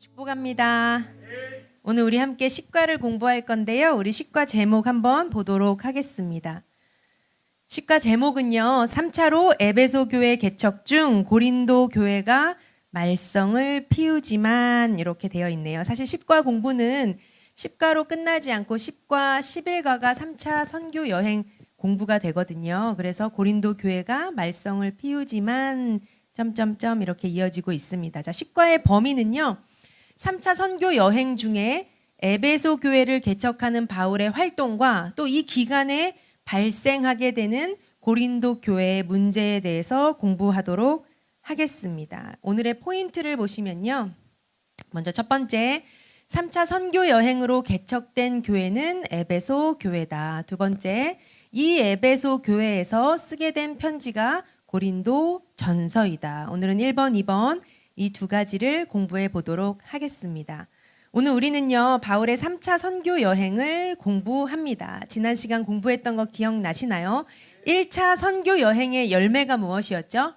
축복합니다. 오늘 우리 함께 시과를 공부할 건데요. 우리 시과 제목 한번 보도록 하겠습니다. 시과 제목은요. 3차로 에베소 교회 개척 중 고린도 교회가 말썽을 피우지만 이렇게 되어 있네요. 사실 시과 공부는 시과로 끝나지 않고 10과 11과가 3차 선교 여행 공부가 되거든요. 그래서 고린도 교회가 말썽을 피우지만 점점점 이렇게 이어지고 있습니다. 자, 시과의 범위는요. 3차 선교 여행 중에 에베소 교회를 개척하는 바울의 활동과 또 이 기간에 발생하게 되는 고린도 교회의 문제에 대해서 공부하도록 하겠습니다. 오늘의 포인트를 보시면요. 먼저 첫 번째, 3차 선교 여행으로 개척된 교회는 에베소 교회다. 두 번째, 이 에베소 교회에서 쓰게 된 편지가 고린도 전서이다. 오늘은 1번, 2번 이 두 가지를 공부해 보도록 하겠습니다. 오늘 우리는요, 바울의 3차 선교 여행을 공부합니다. 지난 시간 공부했던 거 기억나시나요? 1차 선교 여행의 열매가 무엇이었죠?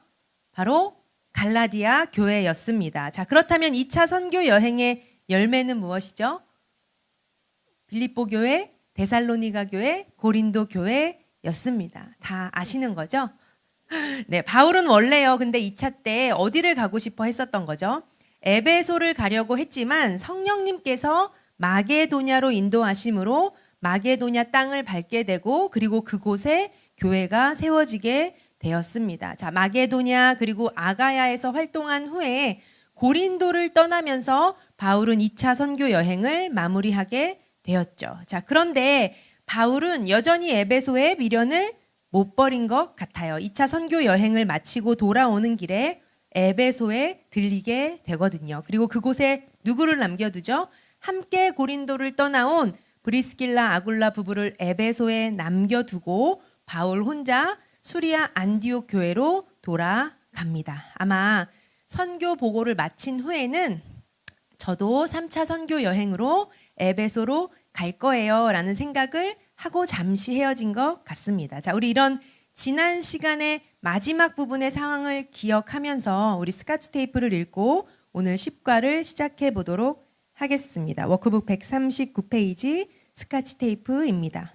바로 갈라디아 교회였습니다. 자, 그렇다면 2차 선교 여행의 열매는 무엇이죠? 빌립보 교회, 데살로니가 교회, 고린도 교회였습니다. 다 아시는 거죠? 네, 바울은 원래요. 근데 2차 때 어디를 가고 싶어 했었던 거죠? 에베소를 가려고 했지만 성령님께서 마게도냐로 인도하심으로 마게도냐 땅을 밟게 되고 그리고 그곳에 교회가 세워지게 되었습니다. 자, 마게도냐 그리고 아가야에서 활동한 후에 고린도를 떠나면서 바울은 2차 선교 여행을 마무리하게 되었죠. 자, 그런데 바울은 여전히 에베소의 미련을 못 버린 것 같아요. 2차 선교 여행을 마치고 돌아오는 길에 에베소에 들리게 되거든요. 그리고 그곳에 누구를 남겨두죠? 함께 고린도를 떠나온 브리스길라 아굴라 부부를 에베소에 남겨두고 바울 혼자 수리아 안디옥 교회로 돌아갑니다. 아마 선교 보고를 마친 후에는 저도 3차 선교 여행으로 에베소로 갈 거예요 라는 생각을 하고 잠시 헤어진 것 같습니다. 자, 우리 이런 지난 시간의 마지막 부분의 상황을 기억하면서 우리 스카치 테이프를 읽고 오늘 10과를 시작해 보도록 하겠습니다. 워크북 139페이지 스카치 테이프입니다.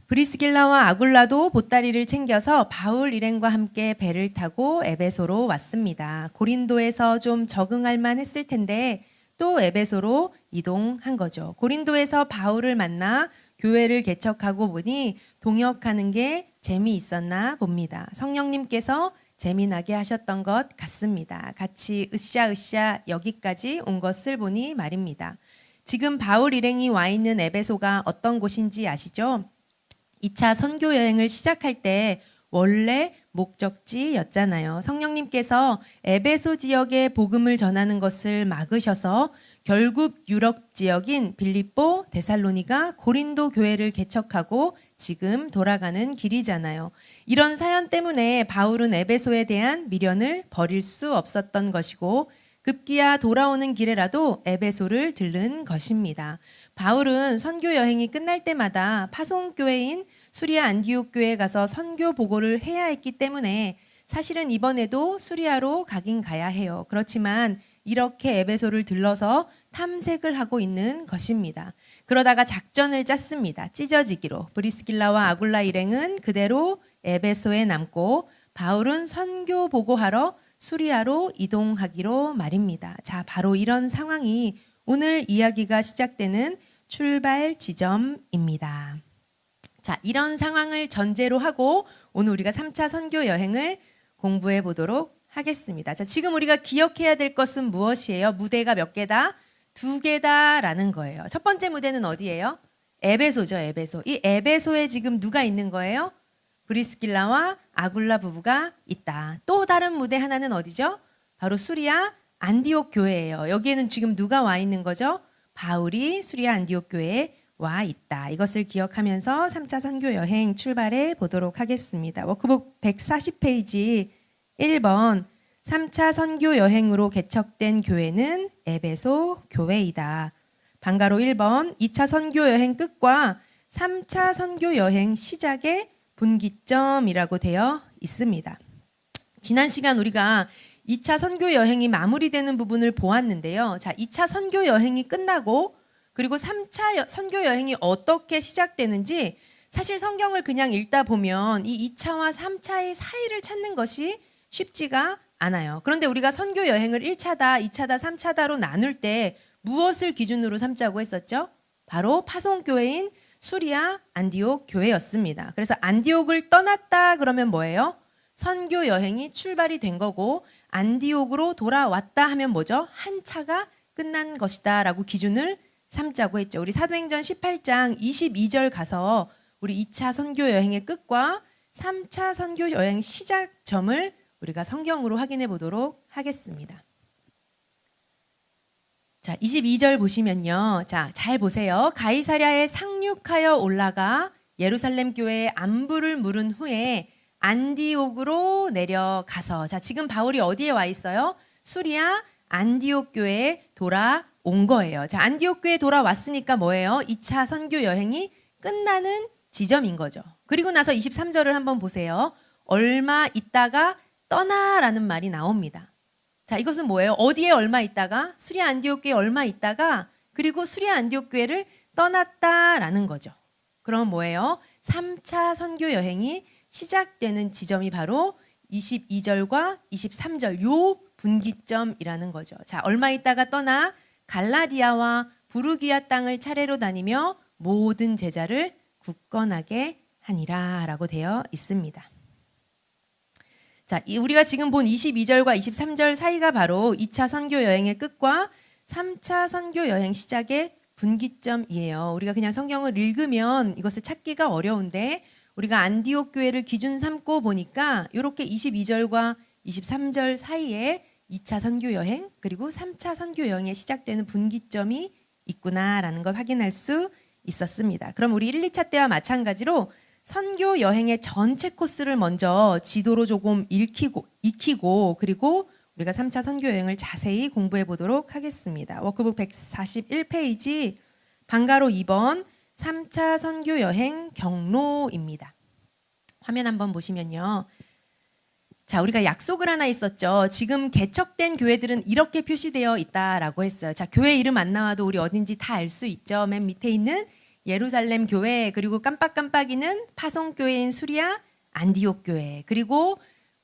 브리스길라와 아굴라도 보따리를 챙겨서 바울 일행과 함께 배를 타고 에베소로 왔습니다. 고린도에서 좀 적응할 만 했을 텐데 또 에베소로 이동한 거죠. 고린도에서 바울을 만나 교회를 개척하고 보니 동역하는 게 재미있었나 봅니다. 성령님께서 재미나게 하셨던 것 같습니다. 같이 으쌰으쌰 여기까지 온 것을 보니 말입니다. 지금 바울 일행이 와 있는 에베소가 어떤 곳인지 아시죠? 2차 선교 여행을 시작할 때 원래 목적지였잖아요. 성령님께서 에베소 지역에 복음을 전하는 것을 막으셔서 결국 유럽 지역인 빌립보, 데살로니가, 고린도 교회를 개척하고 지금 돌아가는 길이잖아요. 이런 사연 때문에 바울은 에베소에 대한 미련을 버릴 수 없었던 것이고 급기야 돌아오는 길에라도 에베소를 들른 것입니다. 바울은 선교 여행이 끝날 때마다 파송교회인 수리아 안디옥 교회에 가서 선교 보고를 해야 했기 때문에 사실은 이번에도 수리아로 가긴 가야 해요. 그렇지만 이렇게 에베소를 들러서 탐색을 하고 있는 것입니다. 그러다가 작전을 짰습니다. 찢어지기로. 브리스길라와 아굴라 일행은 그대로 에베소에 남고 바울은 선교 보고하러 수리아로 이동하기로 말입니다. 자, 바로 이런 상황이 오늘 이야기가 시작되는 출발 지점입니다. 자, 이런 상황을 전제로 하고 오늘 우리가 3차 선교 여행을 공부해 보도록 하겠습니다. 자, 지금 우리가 기억해야 될 것은 무엇이에요? 무대가 몇 개다? 2개다라는 거예요. 첫 번째 무대는 어디예요? 에베소죠, 에베소. 이 에베소에 지금 누가 있는 거예요? 브리스길라와 아굴라 부부가 있다. 또 다른 무대 하나는 어디죠? 바로 수리아 안디옥 교회예요. 여기에는 지금 누가 와 있는 거죠? 바울이 수리아 안디옥 교회에 와 있다. 이것을 기억하면서 3차 선교 여행 출발해 보도록 하겠습니다. 워크북 140페이지 1번 3차 선교 여행으로 개척된 교회는 에베소 교회이다. 방가로 1번 2차 선교 여행 끝과 3차 선교 여행 시작의 분기점이라고 되어 있습니다. 지난 시간 우리가 2차 선교 여행이 마무리되는 부분을 보았는데요. 자, 2차 선교 여행이 끝나고 그리고 3차 선교 여행이 어떻게 시작되는지 사실 성경을 그냥 읽다 보면 이 2차와 3차의 사이를 찾는 것이 쉽지가 않아요. 그런데 우리가 선교 여행을 1차다, 2차다, 3차다로 나눌 때 무엇을 기준으로 삼자고 했었죠? 바로 파송교회인 수리아 안디옥 교회였습니다. 그래서 안디옥을 떠났다 그러면 뭐예요? 선교 여행이 출발이 된 거고 안디옥으로 돌아왔다 하면 뭐죠? 한 차가 끝난 것이다 라고 기준을 삼자고 했죠. 우리 사도행전 18장 22절 가서 우리 2차 선교 여행의 끝과 3차 선교 여행 시작점을 우리가 성경으로 확인해 보도록 하겠습니다. 자, 22절 보시면요. 자, 잘 보세요. 가이사랴에 상륙하여 올라가 예루살렘 교회에 안부를 물은 후에 안디옥으로 내려가서, 자, 지금 바울이 어디에 와 있어요? 수리아 안디옥 교회에 돌아온 거예요. 자, 안디옥 교회에 돌아왔으니까 뭐예요? 2차 선교 여행이 끝나는 지점인 거죠. 그리고 나서 23절을 한번 보세요. 얼마 있다가 떠나라는 말이 나옵니다. 자, 이것은 뭐예요? 어디에 얼마 있다가? 수리아 안디옥 교회에 얼마 있다가 그리고 수리아 안디옥 교회를 떠났다라는 거죠. 그럼 뭐예요? 3차 선교 여행이 시작되는 지점이 바로 22절과 23절 요 분기점이라는 거죠. 자, 얼마 있다가 떠나 갈라디아와 부르기아 땅을 차례로 다니며 모든 제자를 굳건하게 하니라 라고 되어 있습니다. 자, 우리가 지금 본 22절과 23절 사이가 바로 2차 선교 여행의 끝과 3차 선교 여행 시작의 분기점이에요. 우리가 그냥 성경을 읽으면 이것을 찾기가 어려운데 우리가 안디옥 교회를 기준 삼고 보니까 이렇게 22절과 23절 사이에 2차 선교 여행 그리고 3차 선교 여행에 시작되는 분기점이 있구나라는 걸 확인할 수 있었습니다. 그럼 우리 1, 2차 때와 마찬가지로 선교 여행의 전체 코스를 먼저 지도로 조금 익히고 그리고 우리가 3차 선교 여행을 자세히 공부해 보도록 하겠습니다. 워크북 141페이지 방가로 2번 3차 선교 여행 경로입니다. 화면 한번 보시면요. 자, 우리가 약속을 하나 있었죠. 지금 개척된 교회들은 이렇게 표시되어 있다라고 했어요. 자, 교회 이름 안 나와도 우리 어딘지 다 알 수 있죠. 맨 밑에 있는 예루살렘 교회, 그리고 깜빡깜빡이는 파송교회인 수리아 안디옥 교회, 그리고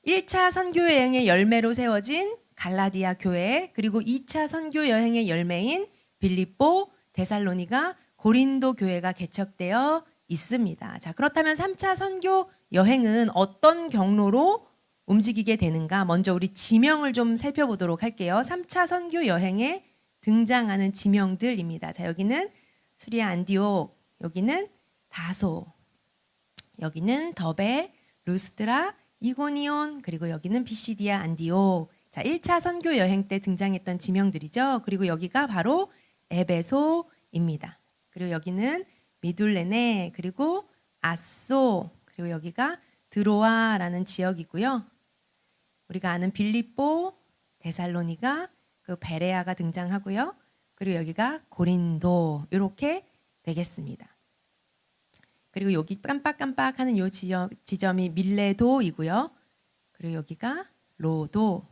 1차 선교 여행의 열매로 세워진 갈라디아 교회, 그리고 2차 선교 여행의 열매인 빌립보, 데살로니가, 고린도 교회가 개척되어 있습니다. 자, 그렇다면 3차 선교 여행은 어떤 경로로 움직이게 되는가? 먼저 우리 지명을 좀 살펴보도록 할게요. 3차 선교 여행에 등장하는 지명들입니다. 자, 여기는 수리아 안디옥, 여기는 다소, 여기는 더베, 루스드라, 이고니온, 그리고 여기는 비시디아 안디옥. 자, 1차 선교 여행 때 등장했던 지명들이죠. 그리고 여기가 바로 에베소입니다. 그리고 여기는 미둘레네, 그리고 아소, 그리고 여기가 드로아라는 지역이고요. 우리가 아는 빌립보, 데살로니가, 그 베레아가 등장하고요. 그리고 여기가 고린도 이렇게 되겠습니다. 그리고 여기 깜빡깜빡하는 요 지점이 밀레도이고요. 그리고 여기가 로도,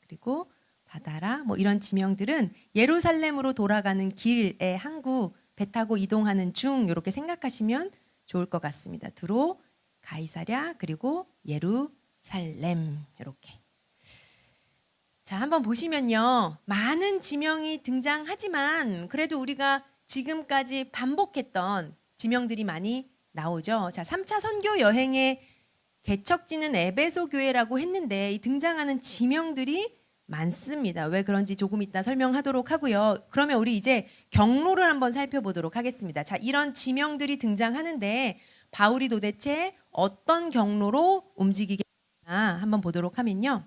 그리고 바다라, 뭐 이런 지명들은 예루살렘으로 돌아가는 길의 항구 배 타고 이동하는 중 이렇게 생각하시면 좋을 것 같습니다. 두로, 가이사랴, 그리고 예루살렘 이렇게. 자, 한번 보시면요. 많은 지명이 등장하지만 그래도 우리가 지금까지 반복했던 지명들이 많이 나오죠. 자, 3차 선교 여행의 개척지는 에베소 교회라고 했는데 이 등장하는 지명들이 많습니다. 왜 그런지 조금 이따 설명하도록 하고요. 그러면 우리 이제 경로를 한번 살펴보도록 하겠습니다. 자, 이런 지명들이 등장하는데 바울이 도대체 어떤 경로로 움직이겠나 한번 보도록 하면요.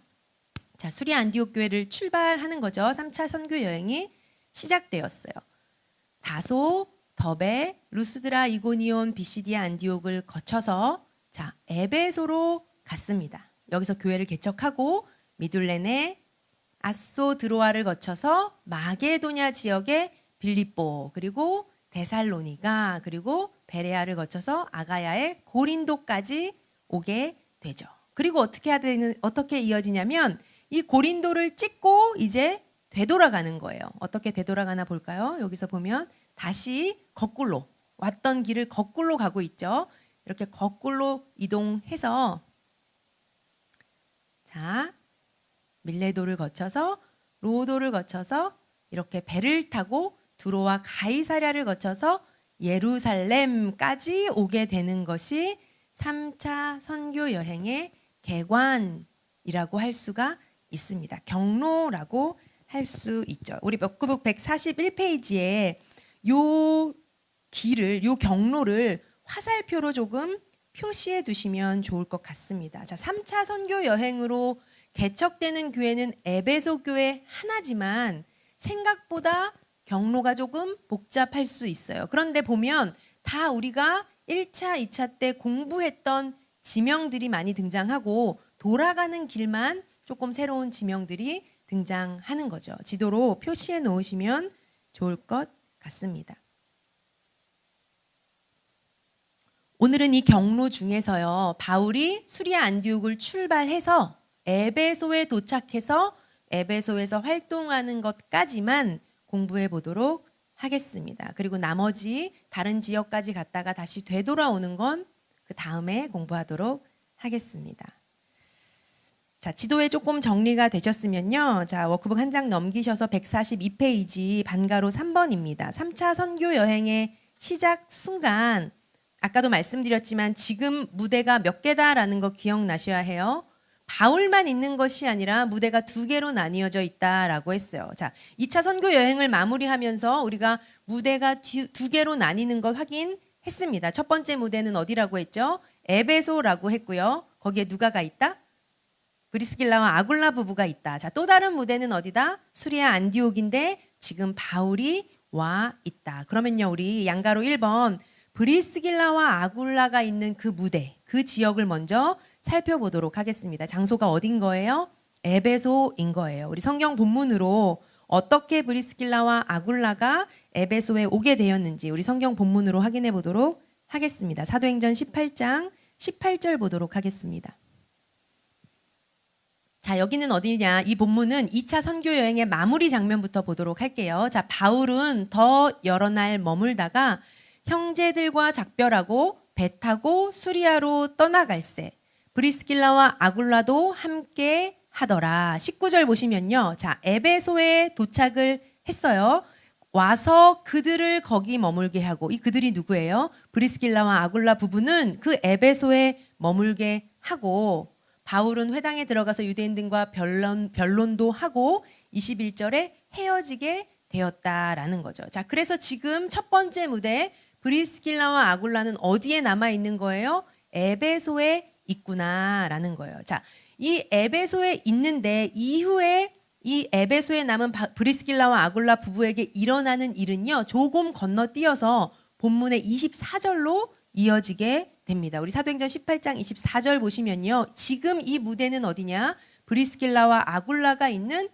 자, 수리아 안디옥 교회를 출발하는 거죠. 3차 선교 여행이 시작되었어요. 다소, 더베, 루스드라, 이고니온, 비시디아 안디옥을 거쳐서 자, 에베소로 갔습니다. 여기서 교회를 개척하고 미둘레네, 아소, 드로아를 거쳐서 마게도냐 지역의 빌립보, 그리고 데살로니가, 그리고 베레아를 거쳐서 아가야의 고린도까지 오게 되죠. 그리고 어떻게 이어지냐면 이 고린도를 찍고 이제 되돌아가는 거예요. 어떻게 되돌아가나 볼까요? 여기서 보면 다시 거꾸로 왔던 길을 거꾸로 가고 있죠. 이렇게 거꾸로 이동해서 자, 밀레도를 거쳐서 로도를 거쳐서 이렇게 배를 타고 두로와 가이사랴를 거쳐서 예루살렘까지 오게 되는 것이 3차 선교 여행의 개관이라고 할 수가 있습니다. 경로라고 할 수 있죠. 우리 워크북 141페이지에 요 길을, 요 경로를 화살표로 조금 표시해 두시면 좋을 것 같습니다. 자, 3차 선교 여행으로 개척되는 교회는 에베소 교회 하나지만 생각보다 경로가 조금 복잡할 수 있어요. 그런데 보면 다 우리가 1차, 2차 때 공부했던 지명들이 많이 등장하고 돌아가는 길만 조금 새로운 지명들이 등장하는 거죠. 지도로 표시해 놓으시면 좋을 것 같습니다. 오늘은 이 경로 중에서요, 바울이 수리아 안디옥을 출발해서 에베소에 도착해서 에베소에서 활동하는 것까지만 공부해 보도록 하겠습니다. 그리고 나머지 다른 지역까지 갔다가 다시 되돌아오는 건 그 다음에 공부하도록 하겠습니다. 자, 지도에 조금 정리가 되셨으면요. 자, 워크북 한 장 넘기셔서 142페이지 반가로 3번입니다. 3차 선교 여행의 시작 순간, 아까도 말씀드렸지만 지금 무대가 몇 개다라는 거 기억나셔야 해요. 바울만 있는 것이 아니라 무대가 2개로 나뉘어져 있다라고 했어요. 자, 2차 선교 여행을 마무리하면서 우리가 무대가 2개로 나뉘는 걸 확인했습니다. 첫 번째 무대는 어디라고 했죠? 에베소라고 했고요. 거기에 누가 가 있다? 브리스길라와 아굴라 부부가 있다. 자, 또 다른 무대는 어디다? 수리아 안디옥인데 지금 바울이 와 있다. 그러면요, 우리 양가로 1번 브리스길라와 아굴라가 있는 그 무대, 그 지역을 먼저 살펴보도록 하겠습니다. 장소가 어딘 거예요? 에베소인 거예요. 우리 성경 본문으로 어떻게 브리스길라와 아굴라가 에베소에 오게 되었는지 우리 성경 본문으로 확인해 보도록 하겠습니다. 사도행전 18장 18절 보도록 하겠습니다. 자, 여기는 어디냐? 이 본문은 2차 선교 여행의 마무리 장면부터 보도록 할게요. 자, 바울은 더 여러 날 머물다가 형제들과 작별하고 배 타고 수리아로 떠나갈새 브리스길라와 아굴라도 함께 하더라. 19절 보시면요. 자, 에베소에 도착을 했어요. 와서 그들을 거기 머물게 하고, 이 그들이 누구예요? 브리스길라와 아굴라 부부는 그 에베소에 머물게 하고, 바울은 회당에 들어가서 유대인들과 변론도 하고 21절에 헤어지게 되었다라는 거죠. 자, 그래서 지금 첫 번째 무대 브리스길라와 아굴라는 어디에 남아 있는 거예요? 에베소에 있구나라는 거예요. 자, 이 에베소에 있는데 이후에 이 에베소에 남은 브리스길라와 아굴라 부부에게 일어나는 일은요, 조금 건너뛰어서 본문의 24절로 이어지게 됩니다. 우리 사도행전 18장 24절 보시면요, 지금 이 무대는 어디냐? 브리스길라와 아굴라가 있는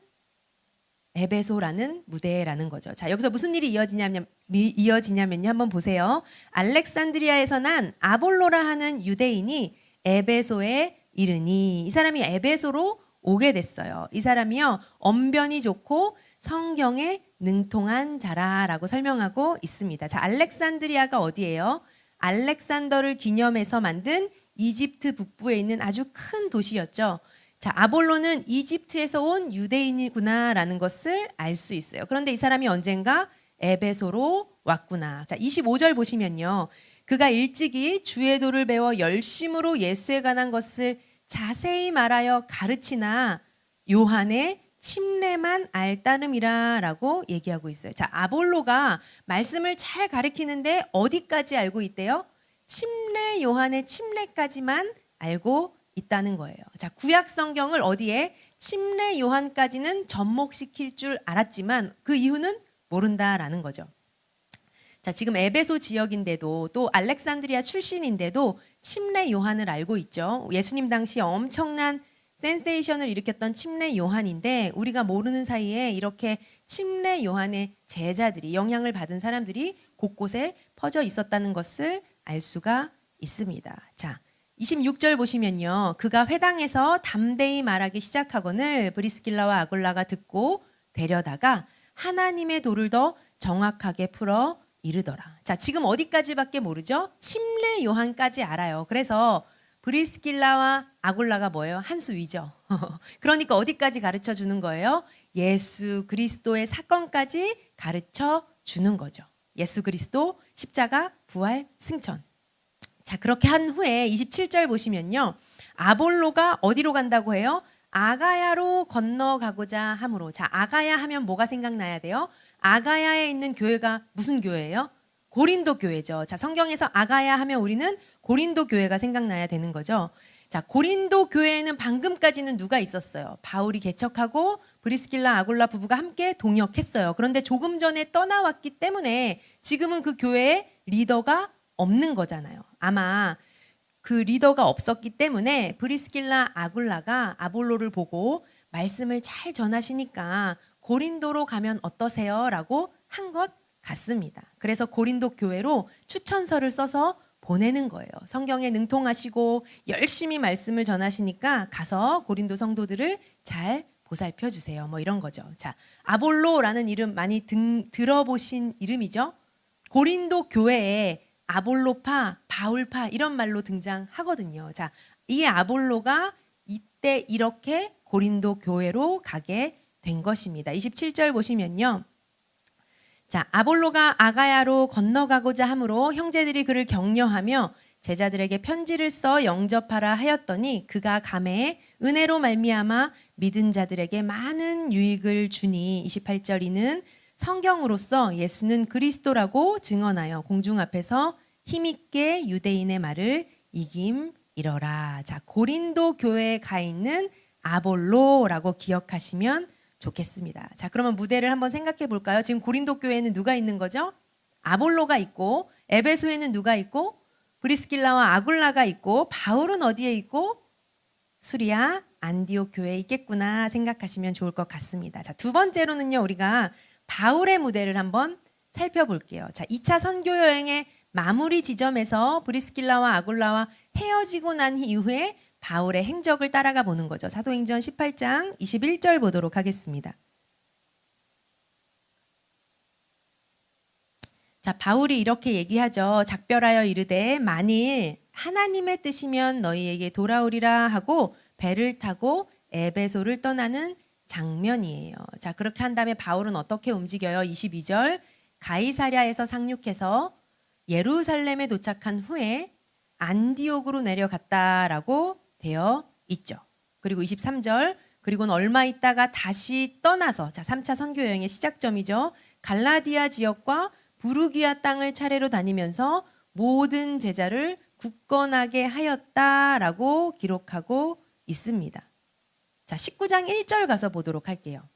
에베소라는 무대라는 거죠. 자, 여기서 무슨 일이 이어지냐면요, 한번 보세요. 알렉산드리아에서 난 아볼로라 하는 유대인이 에베소에 이르니, 이 사람이 에베소로 오게 됐어요. 이 사람이요, 언변이 좋고 성경에 능통한 자라라고 설명하고 있습니다. 자, 알렉산드리아가 어디예요? 알렉산더를 기념해서 만든 이집트 북부에 있는 아주 큰 도시였죠. 자, 아볼로는 이집트에서 온 유대인이구나라는 것을 알 수 있어요. 그런데 이 사람이 언젠가 에베소로 왔구나. 자, 25절 보시면요, 그가 일찍이 주의 도를 배워 열심으로 예수에 관한 것을 자세히 말하여 가르치나 요한의 침례만 알 따름이라라고 얘기하고 있어요. 자, 아볼로가 말씀을 잘 가르치는데 어디까지 알고 있대요? 침례 요한의 침례까지만 알고 있다는 거예요. 자, 구약 성경을 어디에? 침례 요한까지는 접목시킬 줄 알았지만 그 이유는 모른다라는 거죠. 자, 지금 에베소 지역인데도 또 알렉산드리아 출신인데도 침례 요한을 알고 있죠. 예수님 당시 엄청난 센세이션을 일으켰던 침례 요한인데 우리가 모르는 사이에 이렇게 침례 요한의 제자들이, 영향을 받은 사람들이 곳곳에 퍼져 있었다는 것을 알 수가 있습니다. 자, 26절 보시면요. 그가 회당에서 담대히 말하기 시작하거늘 브리스길라와 아굴라가 듣고 데려다가 하나님의 도를 더 정확하게 풀어 이르더라. 자, 지금 어디까지밖에 모르죠? 침례 요한까지 알아요. 그래서 브리스길라와 아굴라가 뭐예요? 한 수 위죠. 그러니까 어디까지 가르쳐 주는 거예요? 예수 그리스도의 사건까지 가르쳐 주는 거죠. 예수 그리스도 십자가 부활 승천. 자, 그렇게 한 후에 27절 보시면요. 아볼로가 어디로 간다고 해요? 아가야로 건너가고자 함으로. 자, 아가야 하면 뭐가 생각나야 돼요? 아가야에 있는 교회가 무슨 교회예요? 고린도 교회죠. 자, 성경에서 아가야 하면 우리는 고린도 교회가 생각나야 되는 거죠. 자, 고린도 교회에는 방금까지는 누가 있었어요? 바울이 개척하고 브리스길라 아굴라 부부가 함께 동역했어요. 그런데 조금 전에 떠나왔기 때문에 지금은 그 교회에 리더가 없는 거잖아요. 아마 그 리더가 없었기 때문에 브리스길라 아굴라가 아볼로를 보고 말씀을 잘 전하시니까 고린도로 가면 어떠세요? 라고 한 것 같습니다. 그래서 고린도 교회로 추천서를 써서 보내는 거예요. 성경에 능통하시고 열심히 말씀을 전하시니까 가서 고린도 성도들을 잘 보살펴 주세요. 뭐 이런 거죠. 자, 아볼로라는 이름 많이 들어보신 이름이죠. 고린도 교회에 아볼로파, 바울파 이런 말로 등장하거든요. 자, 이 아볼로가 이때 이렇게 고린도 교회로 가게 된 것입니다. 27절 보시면요. 자, 아볼로가 아가야로 건너가고자 함으로 형제들이 그를 격려하며 제자들에게 편지를 써 영접하라 하였더니 그가 감회에 은혜로 말미암아 믿은 자들에게 많은 유익을 주니 28절 이는 성경으로서 예수는 그리스도라고 증언하여 공중 앞에서 힘있게 유대인의 말을 이김이러라. 자, 고린도 교회에 가 있는 아볼로라고 기억하시면 좋겠습니다. 자, 그러면 무대를 한번 생각해 볼까요? 지금 고린도 교회에는 누가 있는 거죠? 아볼로가 있고 에베소에는 누가 있고 브리스길라와 아굴라가 있고 바울은 어디에 있고 수리아 안디옥 교회에 있겠구나 생각하시면 좋을 것 같습니다. 자, 두 번째로는요. 우리가 바울의 무대를 한번 살펴볼게요. 자, 2차 선교 여행의 마무리 지점에서 브리스길라와 아굴라와 헤어지고 난 이후에 바울의 행적을 따라가 보는 거죠. 사도행전 18장 21절 보도록 하겠습니다. 자, 바울이 이렇게 얘기하죠. 작별하여 이르되 만일 하나님의 뜻이면 너희에게 돌아오리라 하고 배를 타고 에베소를 떠나는 장면이에요. 자, 그렇게 한 다음에 바울은 어떻게 움직여요? 22절 가이사랴에서 상륙해서 예루살렘에 도착한 후에 안디옥으로 내려갔다라고 되어 있죠. 그리고 23절 그리고는 얼마 있다가 다시 떠나서 자, 3차 선교 여행의 시작점이죠. 갈라디아 지역과 부르기아 땅을 차례로 다니면서 모든 제자를 굳건하게 하였다라고 기록하고 있습니다. 자, 19장 1절 가서 보도록 할게요.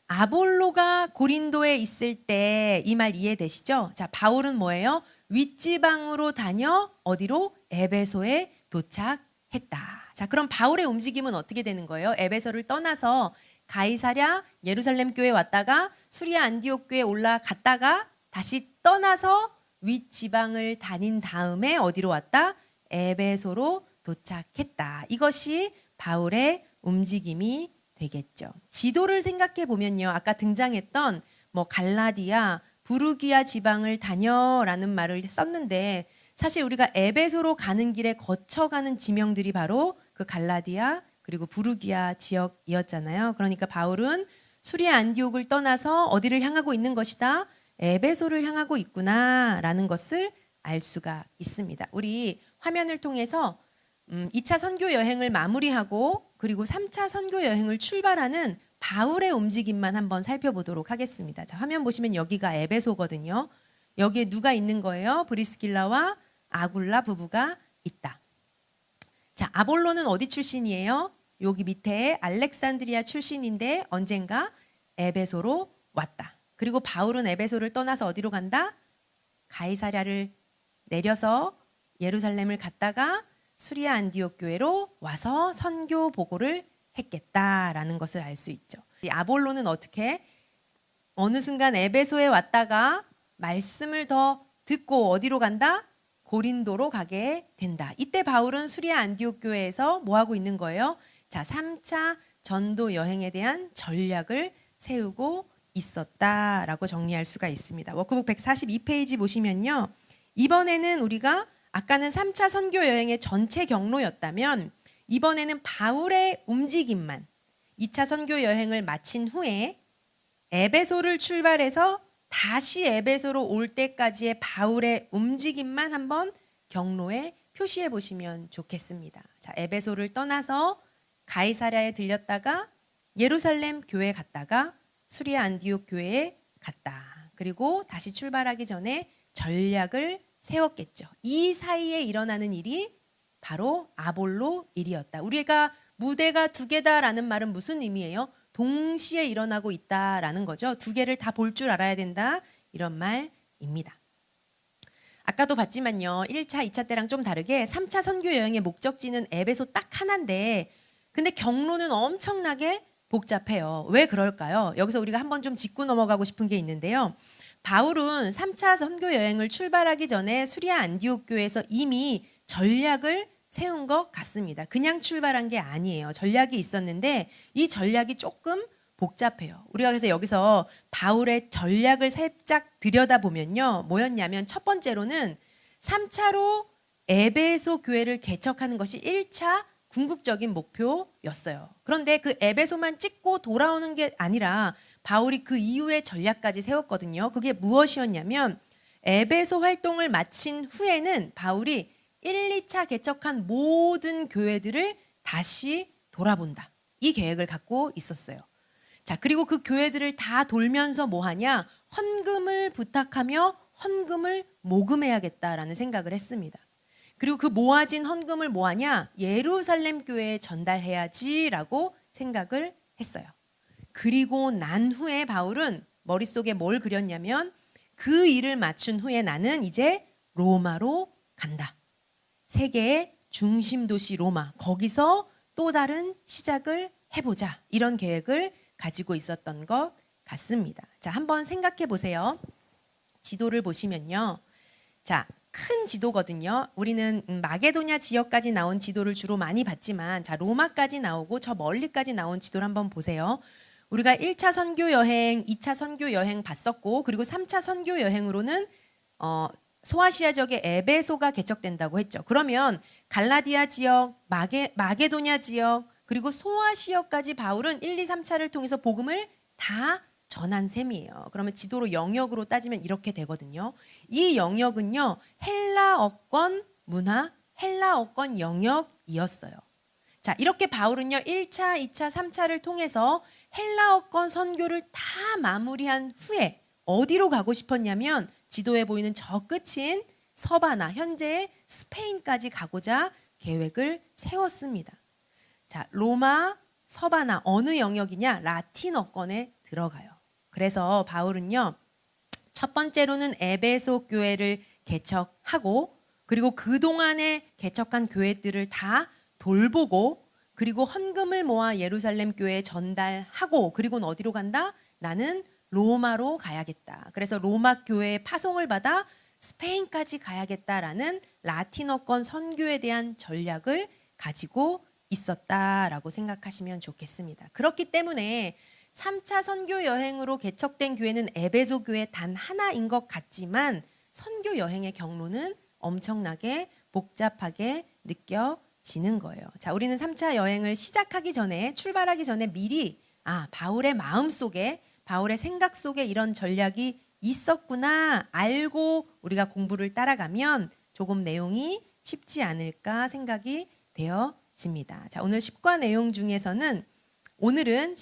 아볼로가 고린도에 있을 때 이 말 이해되시죠? 자, 바울은 뭐예요? 윗지방으로 다녀 어디로? 에베소에 도착했다. 자, 그럼 바울의 움직임은 어떻게 되는 거예요? 에베소를 떠나서 가이사랴 예루살렘 교회 왔다가 수리아 안디옥 교회 올라갔다가 다시 떠나서 윗지방을 다닌 다음에 어디로 왔다? 에베소로 도착했다. 이것이 바울의 움직임이 되겠죠. 지도를 생각해 보면요. 아까 등장했던 뭐 갈라디아, 부르기아 지방을 다녀라는 말을 썼는데 사실 우리가 에베소로 가는 길에 거쳐가는 지명들이 바로 그 갈라디아 그리고 부르기아 지역이었잖아요. 그러니까 바울은 수리아 안디옥을 떠나서 어디를 향하고 있는 것이다? 에베소를 향하고 있구나라는 것을 알 수가 있습니다. 우리 화면을 통해서 2차 선교 여행을 마무리하고 그리고 3차 선교 여행을 출발하는 바울의 움직임만 한번 살펴보도록 하겠습니다. 자, 화면 보시면 여기가 에베소거든요. 여기에 누가 있는 거예요? 브리스길라와 아굴라 부부가 있다. 자, 아볼로는 어디 출신이에요? 여기 밑에 알렉산드리아 출신인데 언젠가 에베소로 왔다. 그리고 바울은 에베소를 떠나서 어디로 간다? 가이사랴를 내려서 예루살렘을 갔다가 수리아 안디옥 교회로 와서 선교 보고를 했겠다라는 것을 알 수 있죠. 이 아볼로는 어떻게 어느 순간 에베소에 왔다가 말씀을 더 듣고 어디로 간다? 고린도로 가게 된다. 이때 바울은 수리아 안디옥 교회에서 뭐 하고 있는 거예요? 자, 3차 전도 여행에 대한 전략을 세우고 있었다라고 정리할 수가 있습니다. 워크북 142페이지 보시면요. 이번에는 우리가 아까는 3차 선교 여행의 전체 경로였다면 이번에는 바울의 움직임만 2차 선교 여행을 마친 후에 에베소를 출발해서 다시 에베소로 올 때까지의 바울의 움직임만 한번 경로에 표시해 보시면 좋겠습니다. 자, 에베소를 떠나서 가이사랴에 들렸다가 예루살렘 교회 갔다가 수리아 안디옥 교회에 갔다. 그리고 다시 출발하기 전에 전략을 세웠겠죠. 이 사이에 일어나는 일이 바로 아볼로 일이었다. 우리가 무대가 두 개다라는 말은 무슨 의미예요? 동시에 일어나고 있다라는 거죠. 두 개를 다 볼 줄 알아야 된다. 이런 말입니다. 아까도 봤지만요. 1차, 2차 때랑 좀 다르게 3차 선교 여행의 목적지는 에베소 딱 하나인데 근데 경로는 엄청나게 복잡해요. 왜 그럴까요? 여기서 우리가 한번 좀 짚고 넘어가고 싶은 게 있는데요. 바울은 3차 선교 여행을 출발하기 전에 수리아 안디옥 교회에서 이미 전략을 세운 것 같습니다. 그냥 출발한 게 아니에요. 전략이 있었는데 이 전략이 조금 복잡해요. 우리가 그래서 여기서 바울의 전략을 살짝 들여다보면요. 뭐였냐면 첫 번째로는 3차로 에베소 교회를 개척하는 것이 1차 궁극적인 목표였어요. 그런데 그 에베소만 찍고 돌아오는 게 아니라 바울이 그 이후의 전략까지 세웠거든요. 그게 무엇이었냐면 에베소 활동을 마친 후에는 바울이 1, 2차 개척한 모든 교회들을 다시 돌아본다. 이 계획을 갖고 있었어요. 자, 그리고 그 교회들을 다 돌면서 뭐 하냐? 헌금을 부탁하며 헌금을 모금해야겠다라는 생각을 했습니다. 그리고 그 모아진 헌금을 뭐 하냐? 예루살렘 교회에 전달해야지라고 생각을 했어요. 그리고 난 후에 바울은 머릿속에 뭘 그렸냐면 그 일을 마친 후에 나는 이제 로마로 간다. 세계의 중심 도시 로마, 거기서 또 다른 시작을 해보자. 이런 계획을 가지고 있었던 것 같습니다. 자, 한번 생각해 보세요. 지도를 보시면요. 자, 큰 지도거든요. 우리는 마게도냐 지역까지 나온 지도를 주로 많이 봤지만 자, 로마까지 나오고 저 멀리까지 나온 지도를 한번 보세요. 우리가 1차 선교 여행, 2차 선교 여행 봤었고 그리고 3차 선교 여행으로는 소아시아 지역의 에베소가 개척된다고 했죠. 그러면 갈라디아 지역, 마게도냐 지역 그리고 소아시아까지 바울은 1, 2, 3차를 통해서 복음을 다 전한 셈이에요. 그러면 지도로 영역으로 따지면 이렇게 되거든요. 이 영역은요. 헬라어권 문화, 헬라어권 영역이었어요. 자, 이렇게 바울은요. 1차, 2차, 3차를 통해서 헬라어권 선교를 다 마무리한 후에 어디로 가고 싶었냐면 지도에 보이는 저 끝인 서바나, 현재의 스페인까지 가고자 계획을 세웠습니다. 자, 로마, 서바나 어느 영역이냐? 라틴어권에 들어가요. 그래서 바울은요. 첫 번째로는 에베소 교회를 개척하고 그리고 그동안에 개척한 교회들을 다 돌보고 그리고 헌금을 모아 예루살렘 교회에 전달하고 그리고는 어디로 간다? 나는 로마로 가야겠다. 그래서 로마 교회의 파송을 받아 스페인까지 가야겠다라는 라틴어권 선교에 대한 전략을 가지고 있었다라고 생각하시면 좋겠습니다. 그렇기 때문에 3차 선교 여행으로 개척된 교회는 에베소 교회 단 하나인 것 같지만 선교 여행의 경로는 엄청나게 복잡하게 느껴지는 거예요. 자, 우리는 3차 여행을 시작하기 전에 출발하기 전에 미리 바울의 마음 속에 바울의 생각 속에 이런 전략이 있었구나 알고 우리가 공부를 따라가면 조금 내용이 쉽지 않을까 생각이 되어집니다. 자, 오늘 10과 내용 중에서는 오늘은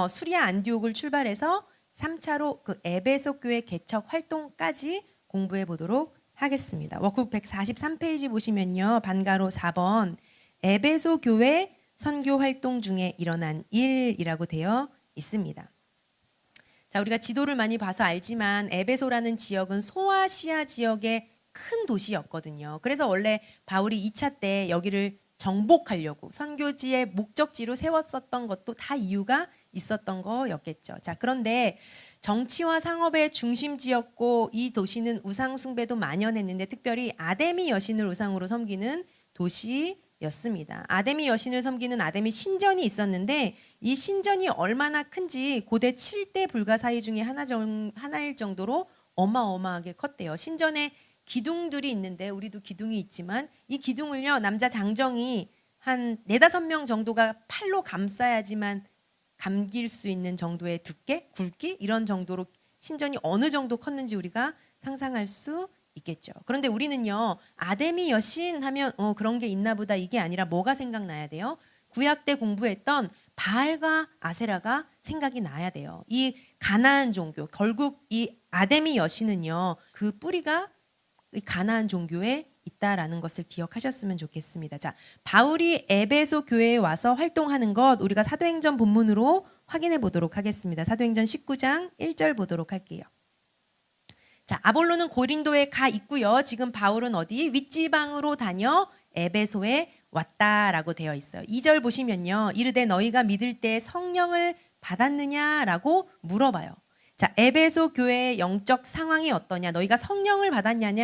수리아 안디옥을 출발해서 3차로 그 에베소 교회 개척 활동까지 공부해 보도록 하겠습니다. 워크북 143페이지 보시면요. 반가로 4번 에베소 교회 선교 활동 중에 일어난 일이라고 되어 있습니다. 자, 우리가 지도를 많이 봐서 알지만 에베소라는 지역은 소아시아 지역의 큰 도시였거든요. 그래서 원래 바울이 2차 때 여기를 정복하려고 선교지의 목적지로 세웠었던 것도 다 이유가 있었던 거였겠죠. 자, 그런데 정치와 상업의 중심지였고 이 도시는 우상 숭배도 만연했는데 특별히 아데미 여신을 우상으로 섬기는 도시였습니다. 아데미 여신을 섬기는 아데미 신전이 있었는데 이 신전이 얼마나 큰지 고대 7대 불가사의 중에 하나일 정도로 어마어마하게 컸대요. 신전에 기둥들이 있는데 우리도 기둥이 있지만 이 기둥을요 남자 장정이 한 4-5명 정도가 팔로 감싸야지만 감길 수 있는 정도의 두께, 굵기 이런 정도로 신전이 어느 정도 컸는지 우리가 상상할 수 있겠죠. 그런데 우리는요 아데미 여신 하면 그런 게 있나 보다 이게 아니라 뭐가 생각나야 돼요? 구약 때 공부했던 바알과 아세라가 생각이 나야 돼요. 이 가나안 종교 결국 이 아데미 여신은요 그 뿌리가 이 가나안 종교에 있다라는 것을 기억하셨으면 좋겠습니다. 자, 바울이 에베소 교회에 와서 활동하는 것 우리가 사도행전 본문으로 확인해 보도록 하겠습니다. 사도행전 19장 1절 보도록 할게요. 자, 아볼로는 고린도에 가 있고요. 지금 바울은 어디? 윗지방으로 다녀 에베소에 왔다라고 되어 있어요. 2절 보시면요. 이르되 너희가 믿을 때 성령을 받았느냐라고 물어봐요. 자, 에베소 교회의 영적 상황이 어떠냐? 너희가 성령을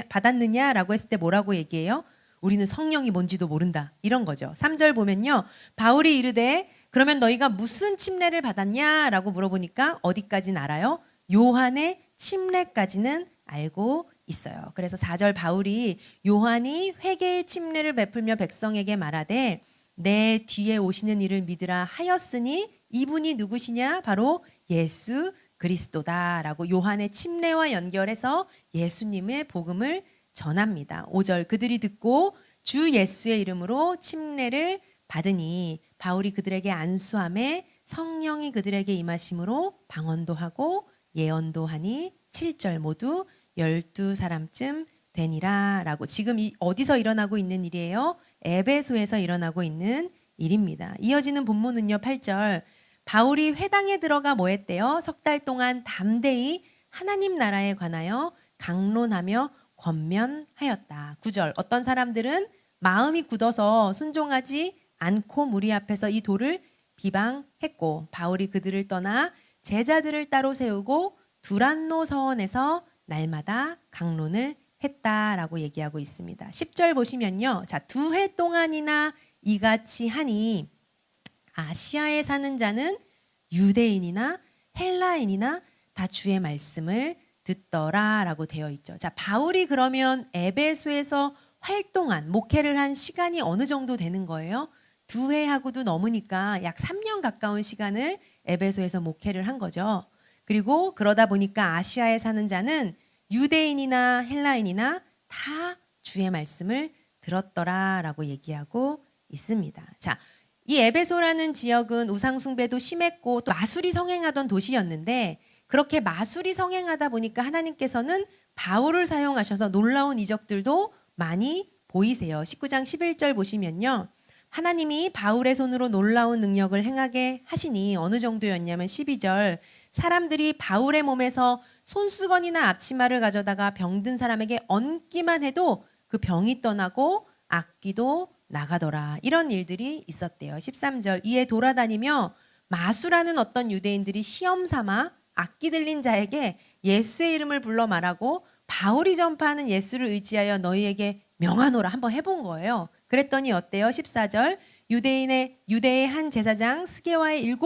받았느냐라고 했을 때 뭐라고 얘기해요? 우리는 성령이 뭔지도 모른다. 이런 거죠. 3절 보면요. 바울이 이르되 그러면 너희가 무슨 침례를 받았냐라고 물어보니까 어디까지는 알아요? 요한의 침례까지는 알고 있어요. 그래서 4절 바울이 요한이 회개의 침례를 베풀며 백성에게 말하되 내 뒤에 오시는 이를 믿으라 하였으니 이분이 누구시냐? 바로 예수 그리스도다라고 요한의 침례와 연결해서 예수님의 복음을 전합니다. 5절 그들이 듣고 주 예수의 이름으로 침례를 받으니 바울이 그들에게 안수함에 성령이 그들에게 임하심으로 방언도 하고 예언도 하니 7절 모두 12사람쯤 되니라 라고 지금 어디서 일어나고 있는 일이에요? 에베소에서 일어나고 있는 일입니다. 이어지는 본문은요 8절 바울이 회당에 들어가 뭐 했대요? 3달 동안 담대히 하나님 나라에 관하여 강론하며 권면하였다. 9절 어떤 사람들은 마음이 굳어서 순종하지 않고 무리 앞에서 이 도를 비방했고 바울이 그들을 떠나 제자들을 따로 세우고 두란노 서원에서 날마다 강론을 했다라고 얘기하고 있습니다. 10절 보시면요. 자, 2해 동안이나 이같이 하니 아시아에 사는 자는 유대인이나 헬라인이나 다 주의 말씀을 듣더라라고 되어 있죠. 자, 바울이 그러면 에베소에서 활동한 목회를 한 시간이 어느 정도 되는 거예요? 2해하고도 넘으니까 약 3년 가까운 시간을 에베소에서 목회를 한 거죠. 그리고 그러다 보니까 아시아에 사는 자는 유대인이나 헬라인이나 다 주의 말씀을 들었더라라고 얘기하고 있습니다. 자, 이 에베소라는 지역은 우상숭배도 심했고 또 마술이 성행하던 도시였는데 그렇게 마술이 성행하다 보니까 하나님께서는 바울을 사용하셔서 놀라운 이적들도 많이 보이세요. 19장 11절 보시면요. 하나님이 바울의 손으로 놀라운 능력을 행하게 하시니 어느 정도였냐면 12절 사람들이 바울의 몸에서 손수건이나 앞치마를 가져다가 병든 사람에게 얹기만 해도 그 병이 떠나고 악기도 나가더라. 이런 일들이 있었대요. 13절 이에 돌아다니며 마수라는 어떤 유대인들이 시험 삼아 악기 들린 자에게 예수의 이름을 불러 말하고 바울이 전파하는 예수를 의지하여 너희에게 명하노라. 한번 해본 거예요. 그랬더니 어때요? 14절 유대의 한 제사장 스게와의 7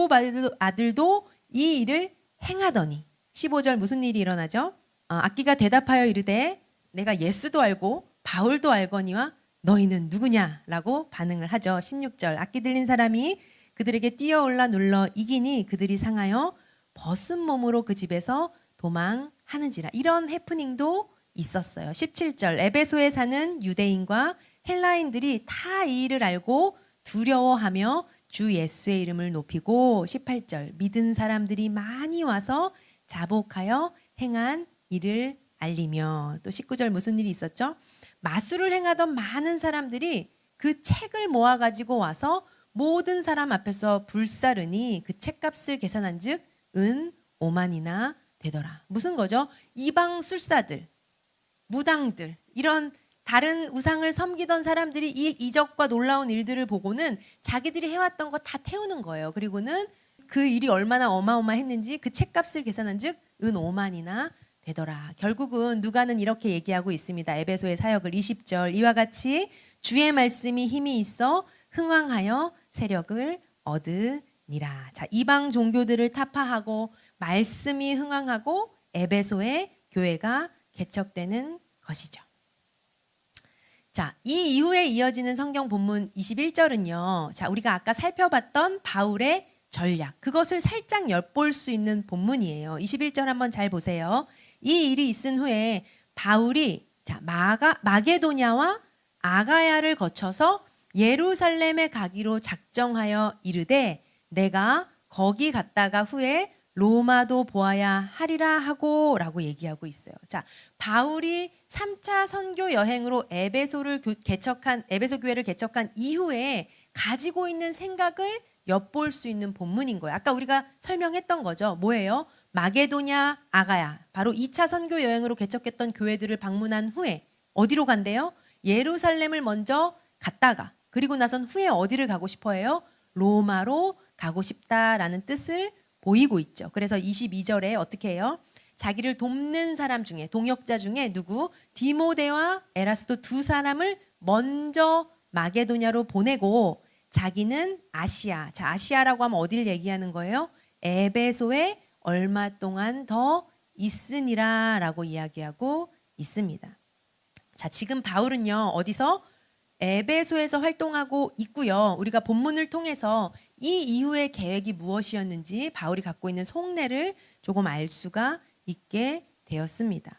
아들도 이 일을 행하더니 15절 무슨 일이 일어나죠? 악기가 대답하여 이르되 내가 예수도 알고 바울도 알거니와 너희는 누구냐라고 반응을 하죠. 16절 악기 들린 사람이 그들에게 뛰어올라 눌러 이기니 그들이 상하여 벗은 몸으로 그 집에서 도망하는지라. 이런 해프닝도 있었어요. 17절 에베소에 사는 유대인과 헬라인들이 다 이 일을 알고 두려워하며 주 예수의 이름을 높이고 18절 믿은 사람들이 많이 와서 자복하여 행한 일을 알리며 또 19절 무슨 일이 있었죠? 마술을 행하던 많은 사람들이 그 책을 모아가지고 와서 모든 사람 앞에서 불사르니 그 책값을 계산한 즉 은 5만이나 되더라. 무슨 거죠? 이방 술사들, 무당들 이런 다른 우상을 섬기던 사람들이 이 이적과 놀라운 일들을 보고는 자기들이 해왔던 거 다 태우는 거예요. 그리고는 그 일이 얼마나 어마어마했는지 그 책값을 계산한 즉 은 5만이나 되더라. 결국은 누가는 이렇게 얘기하고 있습니다. 에베소의 사역을 20절 이와 같이 주의 말씀이 힘이 있어 흥왕하여 세력을 얻으니라. 자, 이방 종교들을 타파하고 말씀이 흥왕하고 에베소의 교회가 개척되는 것이죠. 자, 이 이후에 이어지는 성경 본문 21절은요. 자, 우리가 아까 살펴봤던 바울의 전략, 그것을 살짝 엿볼 수 있는 본문이에요. 21절 한번 잘 보세요. 이 일이 있은 후에 바울이 자, 마게도냐와 아가야를 거쳐서 예루살렘에 가기로 작정하여 이르되 내가 거기 갔다가 후에 로마도 보아야 하리라 하고 라고 얘기하고 있어요. 자, 바울이 3차 선교 여행으로 에베소 교회를 개척한 이후에 가지고 있는 생각을 엿볼 수 있는 본문인 거예요. 아까 우리가 설명했던 거죠. 뭐예요? 마게도냐, 아가야. 바로 2차 선교 여행으로 개척했던 교회들을 방문한 후에 어디로 간대요? 예루살렘을 먼저 갔다가 그리고 나선 후에 어디를 가고 싶어 해요? 로마로 가고 싶다라는 뜻을 보이고 있죠. 그래서 22절에 어떻게 해요? 자기를 돕는 사람 중에 동역자 중에 누구? 디모데와 에라스도 두 사람을 먼저 마게도냐로 보내고 자기는 아시아. 자, 아시아라고 하면 어디를 얘기하는 거예요? 에베소에 얼마 동안 더 있으니라라고 이야기하고 있습니다. 자, 지금 바울은요. 어디서? 에베소에서 활동하고 있고요. 우리가 본문을 통해서 이 이후의 계획이 무엇이었는지 바울이 갖고 있는 속내를 조금 알 수가 있게 되었습니다.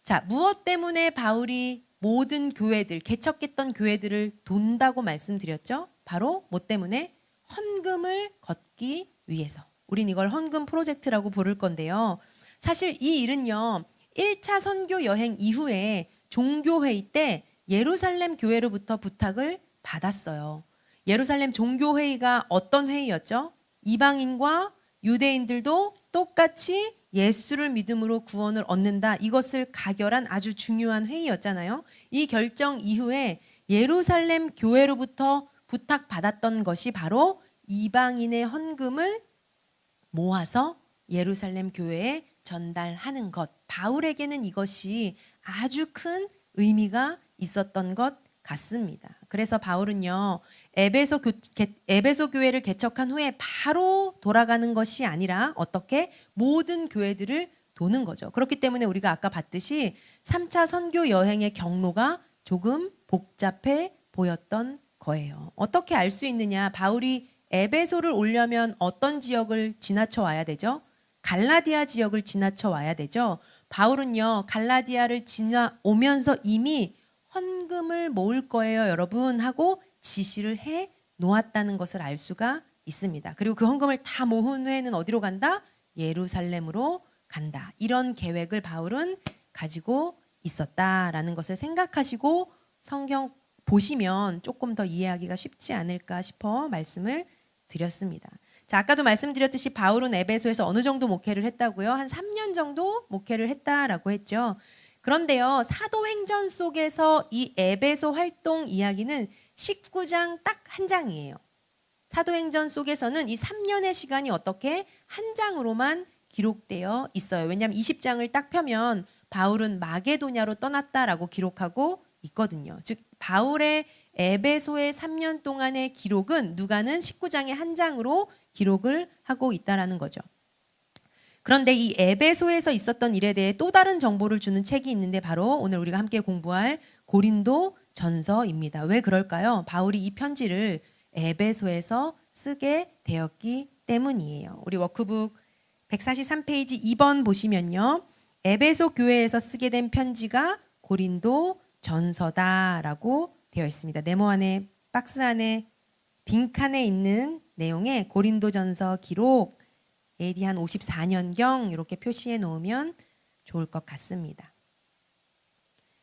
자, 무엇 때문에 바울이 모든 교회들, 개척했던 교회들을 돈다고 말씀드렸죠? 바로 뭐 때문에? 헌금을 걷기 위해서. 우린 이걸 헌금 프로젝트라고 부를 건데요. 사실 이 일은요. 1차 선교 여행 이후에 종교회의 때 예루살렘 교회로부터 부탁을 받았어요. 예루살렘 종교회의가 어떤 회의였죠? 이방인과 유대인들도 똑같이 예수를 믿음으로 구원을 얻는다. 이것을 가결한 아주 중요한 회의였잖아요. 이 결정 이후에 예루살렘 교회로부터 부탁받았던 것이 바로 이방인의 헌금을 모아서 예루살렘 교회에 전달하는 것. 바울에게는 이것이 아주 큰 의미가 있었던 것 같습니다. 그래서 바울은요, 에베소 교회를 개척한 후에 바로 돌아가는 것이 아니라 어떻게 모든 교회들을 도는 거죠. 그렇기 때문에 우리가 아까 봤듯이 3차 선교 여행의 경로가 조금 복잡해 보였던 거예요. 어떻게 알 수 있느냐? 바울이 에베소를 오려면 어떤 지역을 지나쳐 와야 되죠? 갈라디아 지역을 지나쳐 와야 되죠. 바울은요, 갈라디아를 지나오면서 이미 헌금을 모을 거예요, 여러분 하고 지시를 해 놓았다는 것을 알 수가 있습니다. 그리고 그 헌금을 다 모은 후에는 어디로 간다? 예루살렘으로 간다. 이런 계획을 바울은 가지고 있었다라는 것을 생각하시고 성경 보시면 조금 더 이해하기가 쉽지 않을까 싶어 말씀을 드렸습니다. 자, 아까도 말씀드렸듯이 바울은 에베소에서 어느 정도 목회를 했다고요? 한 3년 정도 목회를 했다라고 했죠. 그런데요, 사도행전 속에서 이 에베소 활동 이야기는 19장 딱 한 장이에요. 사도행전 속에서는 이 3년의 시간이 어떻게 한 장으로만 기록되어 있어요. 왜냐하면 20장을 딱 펴면 바울은 마게도냐로 떠났다라고 기록하고 있거든요. 즉 바울의 에베소의 3년 동안의 기록은 누가는 19장의 한 장으로 기록을 하고 있다라는 거죠. 그런데 이 에베소에서 있었던 일에 대해 또 다른 정보를 주는 책이 있는데 바로 오늘 우리가 함께 공부할 고린도 전서입니다. 왜 그럴까요? 바울이 이 편지를 에베소에서 쓰게 되었기 때문이에요. 우리 워크북 143페이지 2번 보시면요. 에베소 교회에서 쓰게 된 편지가 고린도 전서다라고 되어 있습니다. 네모 안에 박스 안에 빈칸에 있는 내용에 고린도 전서 기록 AD 한 54년경 이렇게 표시해 놓으면 좋을 것 같습니다.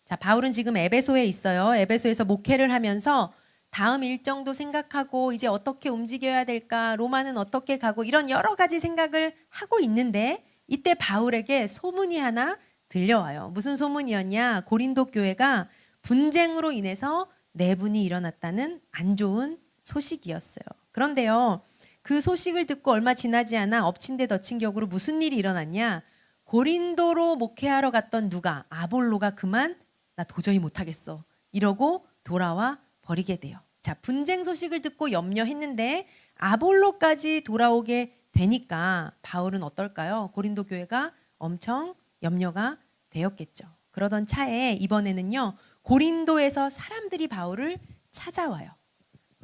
자, 바울은 지금 에베소에 있어요. 에베소에서 목회를 하면서 다음 일정도 생각하고 이제 어떻게 움직여야 될까, 로마는 어떻게 가고 이런 여러 가지 생각을 하고 있는데 이때 바울에게 소문이 하나 들려와요. 무슨 소문이었냐? 고린도 교회가 분쟁으로 인해서 내분이 일어났다는 안 좋은 소식이었어요. 그런데요, 그 소식을 듣고 얼마 지나지 않아 엎친 데 덮친 격으로 무슨 일이 일어났냐? 고린도로 목회하러 갔던 누가? 아볼로가 그만 나 도저히 못하겠어 이러고 돌아와 버리게 돼요. 자, 분쟁 소식을 듣고 염려했는데 아볼로까지 돌아오게 되니까 바울은 어떨까요? 고린도 교회가 엄청 염려가 되었겠죠. 그러던 차에 이번에는요, 고린도에서 사람들이 바울을 찾아와요.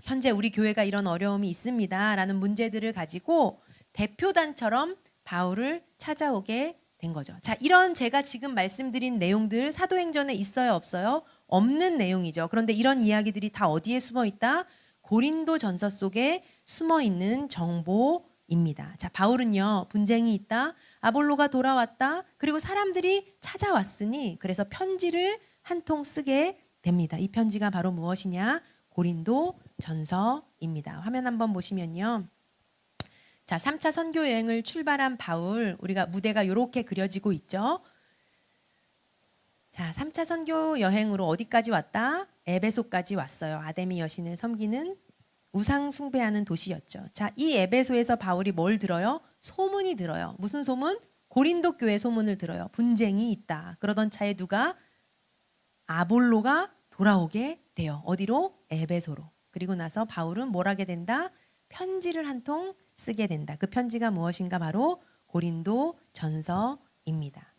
현재 우리 교회가 이런 어려움이 있습니다 라는 문제들을 가지고 대표단처럼 바울을 찾아오게 된 거죠. 자, 이런 제가 지금 말씀드린 내용들 사도행전에 있어요, 없어요? 없는 내용이죠. 그런데 이런 이야기들이 다 어디에 숨어 있다? 고린도 전서 속에 숨어 있는 정보입니다. 자, 바울은요, 분쟁이 있다, 아볼로가 돌아왔다, 그리고 사람들이 찾아왔으니 그래서 편지를 한 통 쓰게 됩니다. 이 편지가 바로 무엇이냐? 고린도 전서입니다. 화면 한번 보시면요. 자, 3차 선교 여행을 출발한 바울, 우리가 무대가 이렇게 그려지고 있죠. 자, 3차 선교 여행으로 어디까지 왔다? 에베소까지 왔어요. 아데미 여신을 섬기는 우상 숭배하는 도시였죠. 자, 이 에베소에서 바울이 뭘 들어요? 소문이 들어요. 무슨 소문? 고린도 교회 소문을 들어요. 분쟁이 있다. 그러던 차에 누가? 아볼로가 돌아오게 돼요. 어디로? 에베소로. 그리고 나서 바울은 뭘 하게 된다? 편지를 한 통 쓰게 된다. 그 편지가 무엇인가? 바로 고린도 전서입니다.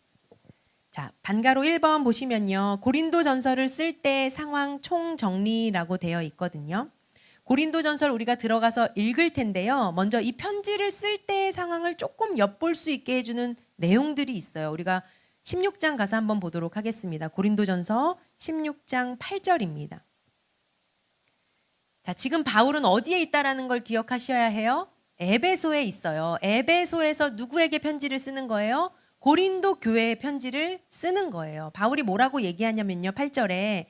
자, 반가로 1번 보시면요. 고린도 전서를 쓸 때 상황 총정리라고 되어 있거든요. 고린도 전서를 우리가 들어가서 읽을 텐데요. 먼저 이 편지를 쓸 때의 상황을 조금 엿볼 수 있게 해주는 내용들이 있어요. 우리가 16장 가서 한번 보도록 하겠습니다. 고린도전서 16장 8절입니다. 자, 지금 바울은 어디에 있다라는 걸 기억하셔야 해요. 에베소에 있어요. 에베소에서 누구에게 편지를 쓰는 거예요? 고린도 교회에 편지를 쓰는 거예요. 바울이 뭐라고 얘기하냐면요. 8절에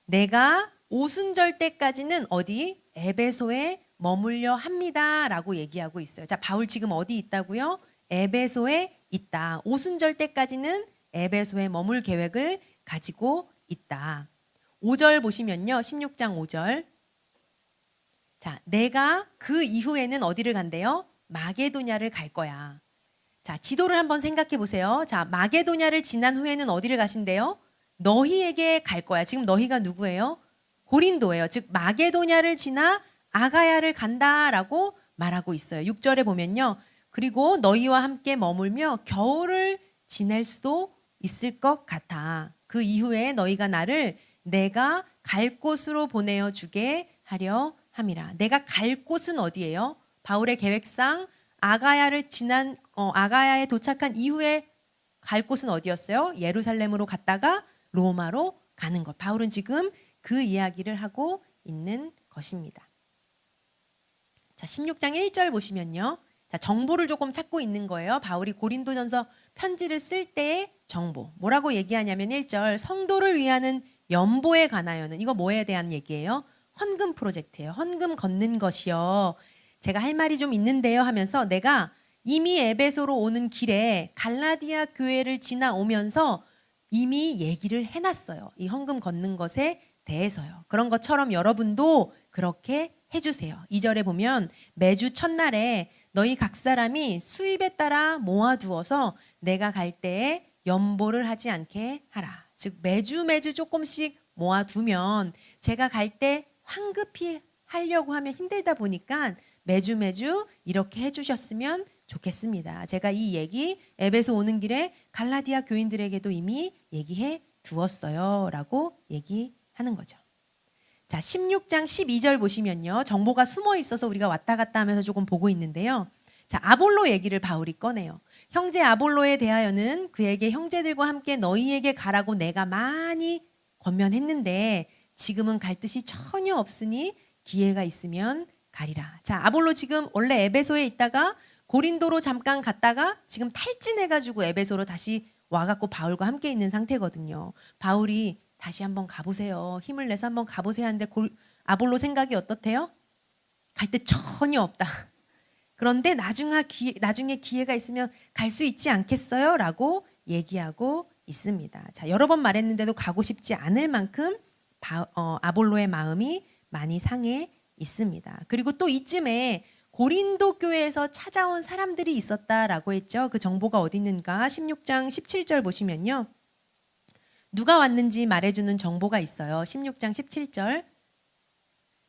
내가 오순절 때까지는 어디? 에베소에 머물려 합니다 라고 얘기하고 있어요. 자, 바울 지금 어디 있다고요? 에베소에 있다. 오순절 때까지는 에베소에 머물 계획을 가지고 있다. 5절 보시면요. 16장 5절. 자, 내가 그 이후에는 어디를 간대요? 마게도냐를 갈 거야. 자, 지도를 한번 생각해 보세요. 자, 마게도냐를 지난 후에는 어디를 가신대요? 너희에게 갈 거야. 지금 너희가 누구예요? 고린도예요. 즉 마게도냐를 지나 아가야를 간다라고 말하고 있어요. 6절에 보면요. 그리고 너희와 함께 머물며 겨울을 지낼 수도 있을 것 같아. 그 이후에 너희가 나를 내가 갈 곳으로 보내어 주게 하려 함이라. 내가 갈 곳은 어디예요? 바울의 계획상 아가야에 도착한 이후에 갈 곳은 어디였어요? 예루살렘으로 갔다가 로마로 가는 것. 바울은 지금 그 이야기를 하고 있는 것입니다. 자, 16장 1절 보시면요. 자, 정보를 조금 찾고 있는 거예요. 바울이 고린도전서 편지를 쓸 때의 정보. 뭐라고 얘기하냐면 1절 성도를 위하는 연보에 관하여는, 이거 뭐에 대한 얘기예요? 헌금 프로젝트예요. 헌금 걷는 것이요. 제가 할 말이 좀 있는데요 하면서 내가 이미 에베소로 오는 길에 갈라디아 교회를 지나오면서 이미 얘기를 해놨어요. 이 헌금 걷는 것에 대해서요. 그런 것처럼 여러분도 그렇게 해주세요. 2절에 보면 매주 첫날에 너희 각 사람이 수입에 따라 모아두어서 내가 갈 때에 연보를 하지 않게 하라. 즉 매주 조금씩 모아두면 제가 갈 때 황급히 하려고 하면 힘들다 보니까 매주 이렇게 해주셨으면 좋겠습니다. 제가 이 얘기 에베소 오는 길에 갈라디아 교인들에게도 이미 얘기해 두었어요 라고 얘기하는 거죠. 자, 16장 12절 보시면요. 정보가 숨어 있어서 우리가 왔다 갔다 하면서 조금 보고 있는데요. 자, 아볼로 얘기를 바울이 꺼내요. 형제 아볼로에 대하여는 그에게 형제들과 함께 너희에게 가라고 내가 많이 권면했는데 지금은 갈 뜻이 전혀 없으니 기회가 있으면 가리라. 자, 아볼로 지금 원래 에베소에 있다가 고린도로 잠깐 갔다가 지금 탈진해가지고 에베소로 다시 와갖고 바울과 함께 있는 상태거든요. 바울이 다시 한번 가보세요. 힘을 내서 한번 가보세요 하는데 아볼로 생각이 어떻대요? 갈 데 전혀 없다. 그런데 나중에 기회가 있으면 갈 수 있지 않겠어요? 라고 얘기하고 있습니다. 자, 여러 번 말했는데도 가고 싶지 않을 만큼 아볼로의 마음이 많이 상해 있습니다. 그리고 또 이쯤에 고린도 교회에서 찾아온 사람들이 있었다라고 했죠. 그 정보가 어디 있는가? 16장 17절 보시면요. 누가 왔는지 말해주는 정보가 있어요. 16장 17절.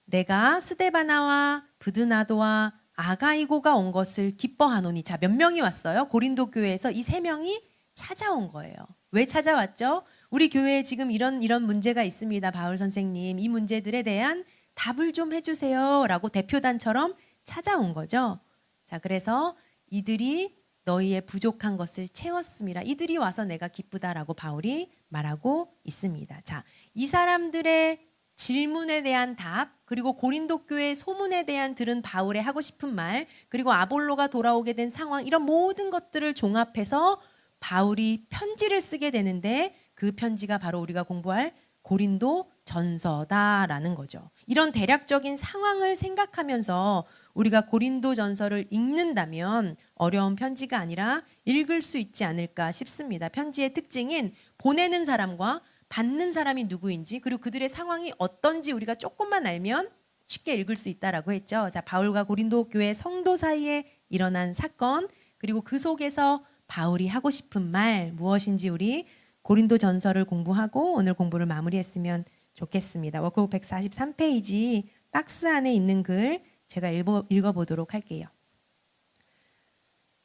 내가 스데바나와 브드나도와 아가이고가 온 것을 기뻐하노니. 자, 몇 명이 왔어요? 고린도 교회에서 이 세 명이 찾아온 거예요. 왜 찾아왔죠? 우리 교회에 지금 이런 문제가 있습니다. 바울 선생님, 이 문제들에 대한 답을 좀 해주세요 라고 대표단처럼 찾아온 거죠. 자, 그래서 이들이 너희의 부족한 것을 채웠습니다. 이들이 와서 내가 기쁘다라고 바울이 말하고 있습니다. 자, 이 사람들의 질문에 대한 답, 그리고 고린도 교회 소문에 대한 들은 바울의 하고 싶은 말, 그리고 아볼로가 돌아오게 된 상황, 이런 모든 것들을 종합해서 바울이 편지를 쓰게 되는데, 그 편지가 바로 우리가 공부할 고린도 전서다라는 거죠. 이런 대략적인 상황을 생각하면서 우리가 고린도 전서를 읽는다면 어려운 편지가 아니라 읽을 수 있지 않을까 싶습니다. 편지의 특징인 보내는 사람과 받는 사람이 누구인지, 그리고 그들의 상황이 어떤지 우리가 조금만 알면 쉽게 읽을 수 있다라고 했죠. 자, 바울과 고린도 교회 성도 사이에 일어난 사건, 그리고 그 속에서 바울이 하고 싶은 말 무엇인지 우리 고린도 전서를 공부하고 오늘 공부를 마무리했으면 좋겠습니다. 워크북 143페이지 박스 안에 있는 글 제가 읽어보도록 할게요.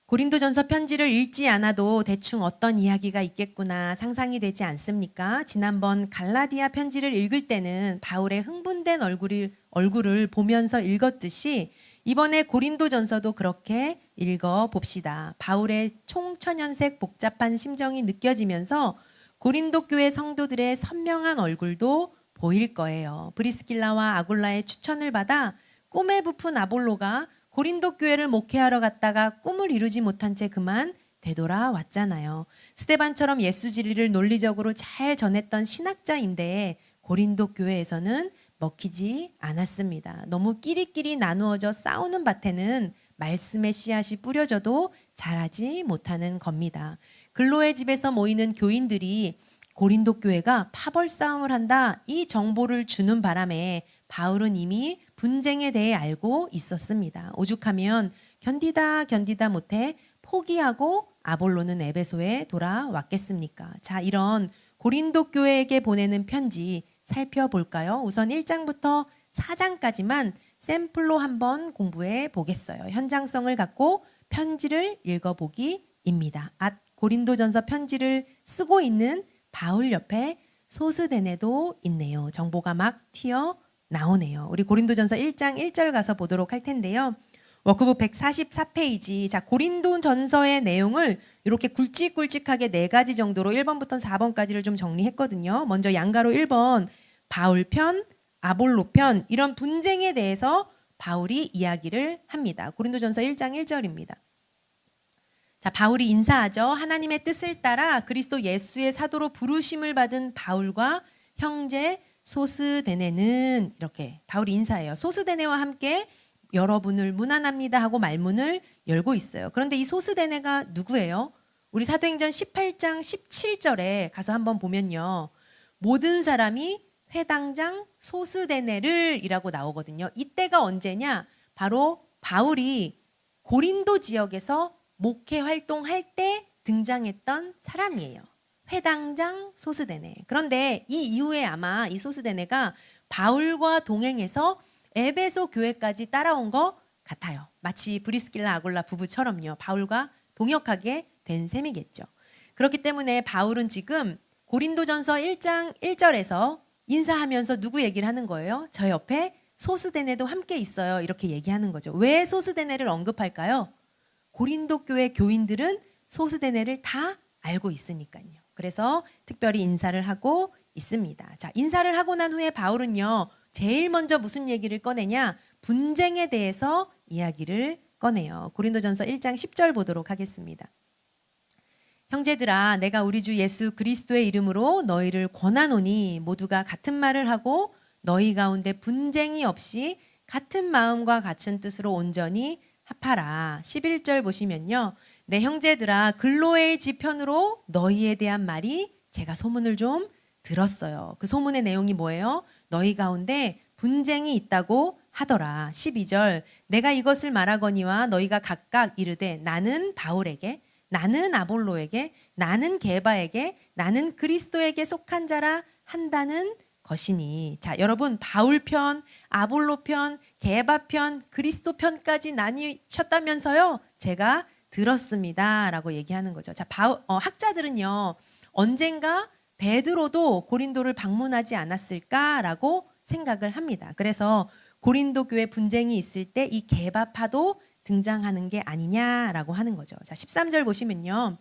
고린도전서 편지를 읽지 않아도 대충 어떤 이야기가 있겠구나 상상이 되지 않습니까? 지난번 갈라디아 편지를 읽을 때는 바울의 흥분된 얼굴을 보면서 읽었듯이 이번에 고린도전서도 그렇게 읽어봅시다. 바울의 총천연색 복잡한 심정이 느껴지면서 고린도 교회 성도들의 선명한 얼굴도 보일 거예요. 브리스길라와 아굴라의 추천을 받아 꿈에 부푼 아볼로가 고린도 교회를 목회하러 갔다가 꿈을 이루지 못한 채 그만 되돌아왔잖아요. 스데반처럼 예수 진리를 논리적으로 잘 전했던 신학자인데 고린도 교회에서는 먹히지 않았습니다. 너무 끼리끼리 나누어져 싸우는 밭에는 말씀의 씨앗이 뿌려져도 자라지 못하는 겁니다. 근로의 집에서 모이는 교인들이 고린도 교회가 파벌 싸움을 한다, 이 정보를 주는 바람에 바울은 이미 분쟁에 대해 알고 있었습니다. 오죽하면 견디다 못해 포기하고 아볼로는 에베소에 돌아왔겠습니까? 자, 이런 고린도 교회에게 보내는 편지 살펴볼까요? 우선 1장부터 4장까지만 샘플로 한번 공부해 보겠어요. 현장성을 갖고 편지를 읽어보기입니다. 고린도전서 편지를 쓰고 있는 바울 옆에 소스데네도 있네요. 정보가 막 튀어나오네요. 우리 고린도전서 1장 1절 가서 보도록 할 텐데요. 워크북 144페이지. 자, 고린도전서의 내용을 이렇게 굵직굵직하게 4가지 정도로 1번부터 4번까지를 좀 정리했거든요. 먼저 양가로 1번 바울 편, 아볼로 편, 이런 분쟁에 대해서 바울이 이야기를 합니다. 고린도전서 1장 1절입니다. 자, 바울이 인사하죠. 하나님의 뜻을 따라 그리스도 예수의 사도로 부르심을 받은 바울과 형제 소스데네는, 이렇게 바울이 인사해요. 소스데네와 함께 여러분을 문안합니다 하고 말문을 열고 있어요. 그런데 이 소스데네가 누구예요? 우리 사도행전 18장 17절에 가서 한번 보면요. 모든 사람이 회당장 소스데네를 이라고 나오거든요. 이때가 언제냐? 바로 바울이 고린도 지역에서 목회 활동할 때 등장했던 사람이에요. 회당장 소스데네. 그런데 이 이후에 아마 이 소스데네가 바울과 동행해서 에베소 교회까지 따라온 것 같아요. 마치 브리스길라 아굴라 부부처럼요. 바울과 동역하게 된 셈이겠죠. 그렇기 때문에 바울은 지금 고린도전서 1장 1절에서 인사하면서 누구 얘기를 하는 거예요? 저 옆에 소스데네도 함께 있어요. 이렇게 얘기하는 거죠. 왜 소스데네를 언급할까요? 고린도 교회 교인들은 소스데네를 다 알고 있으니까요. 그래서 특별히 인사를 하고 있습니다. 자, 인사를 하고 난 후에 바울은요, 제일 먼저 무슨 얘기를 꺼내냐? 분쟁에 대해서 이야기를 꺼내요. 고린도전서 1장 10절 보도록 하겠습니다. 형제들아, 내가 우리 주 예수 그리스도의 이름으로 너희를 권하노니 모두가 같은 말을 하고 너희 가운데 분쟁이 없이 같은 마음과 같은 뜻으로 온전히 합하라. 11절 보시면요. 내 형제들아, 근로의 지편으로 너희에 대한 말이 제가 소문을 좀 들었어요. 그 소문의 내용이 뭐예요? 너희 가운데 분쟁이 있다고 하더라. 12절 내가 이것을 말하거니와 너희가 각각 이르되 나는 바울에게 나는 아볼로에게 나는 게바에게 나는 그리스도에게 속한 자라 한다는 것이니. 자, 여러분 바울 편, 아볼로 편, 게바 편, 그리스도 편까지 나뉘셨다면서요? 제가 들었습니다라고 얘기하는 거죠. 자, 학자들은요. 언젠가 베드로도 고린도를 방문하지 않았을까라고 생각을 합니다. 그래서 고린도 교회 분쟁이 있을 때 이 게바파도 등장하는 게 아니냐라고 하는 거죠. 자, 13절 보시면요.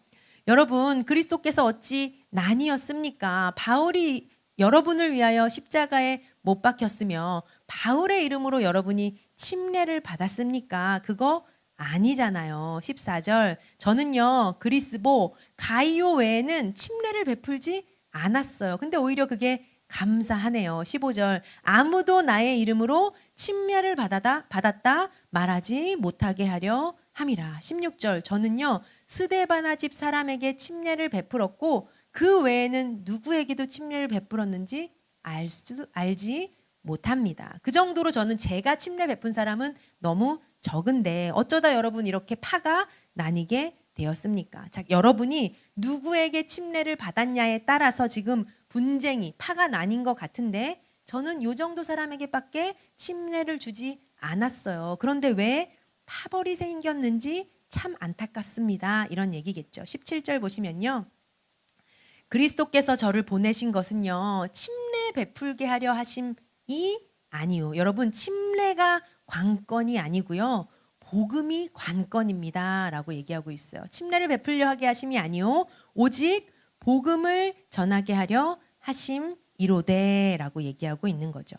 여러분 그리스도께서 어찌 나뉘었습니까? 바울이 여러분을 위하여 십자가에 못 박혔으며 바울의 이름으로 여러분이 침례를 받았습니까? 그거 아니잖아요. 14절 저는요 그리스보 가이오 외에는 침례를 베풀지 않았어요. 근데 오히려 그게 감사하네요. 15절 아무도 나의 이름으로 침례를 받았다 말하지 못하게 하려 함이라. 16절 저는요 스데바나 집 사람에게 침례를 베풀었고 그 외에는 누구에게도 침례를 베풀었는지 알지 못합니다. 그 정도로 저는 제가 침례 베푼 사람은 너무 적은데 어쩌다 여러분 이렇게 파가 나뉘게 되었습니까? 자, 여러분이 누구에게 침례를 받았냐에 따라서 지금 분쟁이 파가 나뉜 것 같은데 저는 요 정도 사람에게밖에 침례를 주지 않았어요. 그런데 왜 파벌이 생겼는지 참 안타깝습니다. 이런 얘기겠죠. 17절 보시면요. 그리스도께서 저를 보내신 것은요. 침례 베풀게 하려 하심이 아니요. 여러분 침례가 관건이 아니고요. 복음이 관건입니다. 라고 얘기하고 있어요. 침례를 베풀려 하게 하심이 아니요. 오직 복음을 전하게 하려 하심이로되 라고 얘기하고 있는 거죠.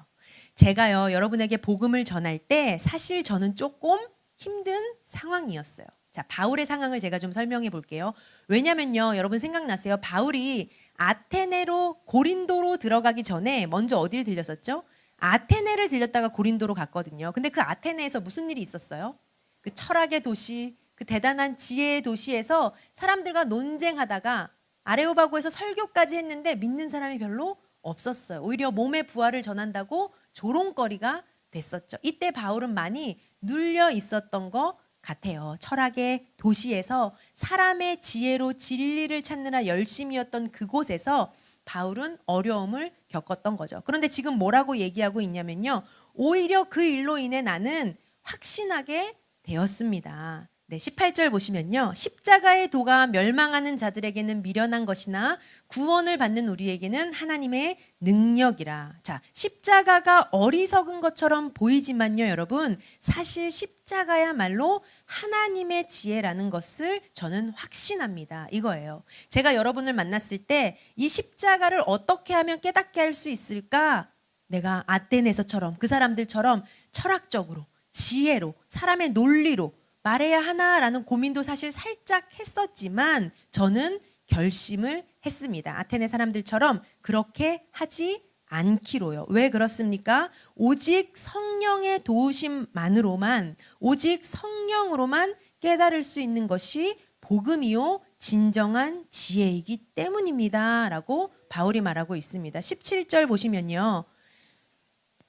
제가요 여러분에게 복음을 전할 때 사실 저는 조금 힘든 상황이었어요. 자, 바울의 상황을 제가 좀 설명해 볼게요. 왜냐면요 여러분 생각나세요? 바울이 아테네로 고린도로 들어가기 전에 먼저 어디를 들렸었죠? 아테네를 들렸다가 고린도로 갔거든요. 근데 그 아테네에서 무슨 일이 있었어요? 그 철학의 도시, 그 대단한 지혜의 도시에서 사람들과 논쟁하다가 아레오바고에서 설교까지 했는데 믿는 사람이 별로 없었어요. 오히려 몸의 부활을 전한다고 조롱거리가 됐었죠. 이때 바울은 많이 눌려 있었던 것 같아요. 철학의 도시에서 사람의 지혜로 진리를 찾느라 열심이었던 그곳에서 바울은 어려움을 겪었던 거죠. 그런데 지금 뭐라고 얘기하고 있냐면요. 오히려 그 일로 인해 나는 확신하게 되었습니다. 네, 18절 보시면요. 십자가의 도가 멸망하는 자들에게는 미련한 것이나 구원을 받는 우리에게는 하나님의 능력이라. 자, 십자가가 어리석은 것처럼 보이지만요, 여러분. 사실 십자가야말로 하나님의 지혜라는 것을 저는 확신합니다. 이거예요. 제가 여러분을 만났을 때 이 십자가를 어떻게 하면 깨닫게 할 수 있을까? 내가 아테네서처럼 그 사람들처럼 철학적으로, 지혜로, 사람의 논리로 말해야 하나라는 고민도 사실 살짝 했었지만 저는 결심을 했습니다. 아테네 사람들처럼 그렇게 하지 않기로요. 왜 그렇습니까? 오직 성령의 도우심만으로만, 오직 성령으로만 깨달을 수 있는 것이 복음이요 진정한 지혜이기 때문입니다. 라고 바울이 말하고 있습니다. 17절 보시면요.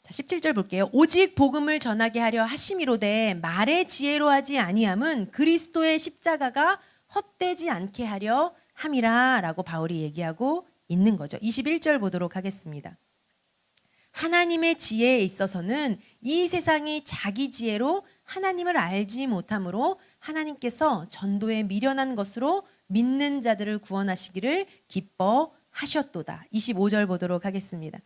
자, 17절 볼게요. 오직 복음을 전하게 하려 하심이로되 말의 지혜로 하지 아니함은 그리스도의 십자가가 헛되지 않게 하려 함이라 라고 바울이 얘기하고 있는 거죠. 21절 보도록 하겠습니다. 하나님의 지혜에 있어서는 이 세상이 자기 지혜로 하나님을 알지 못하므로 하나님께서 전도에 미련한 것으로 믿는 자들을 구원하시기를 기뻐하셨도다. 25절 보도록 하겠습니다.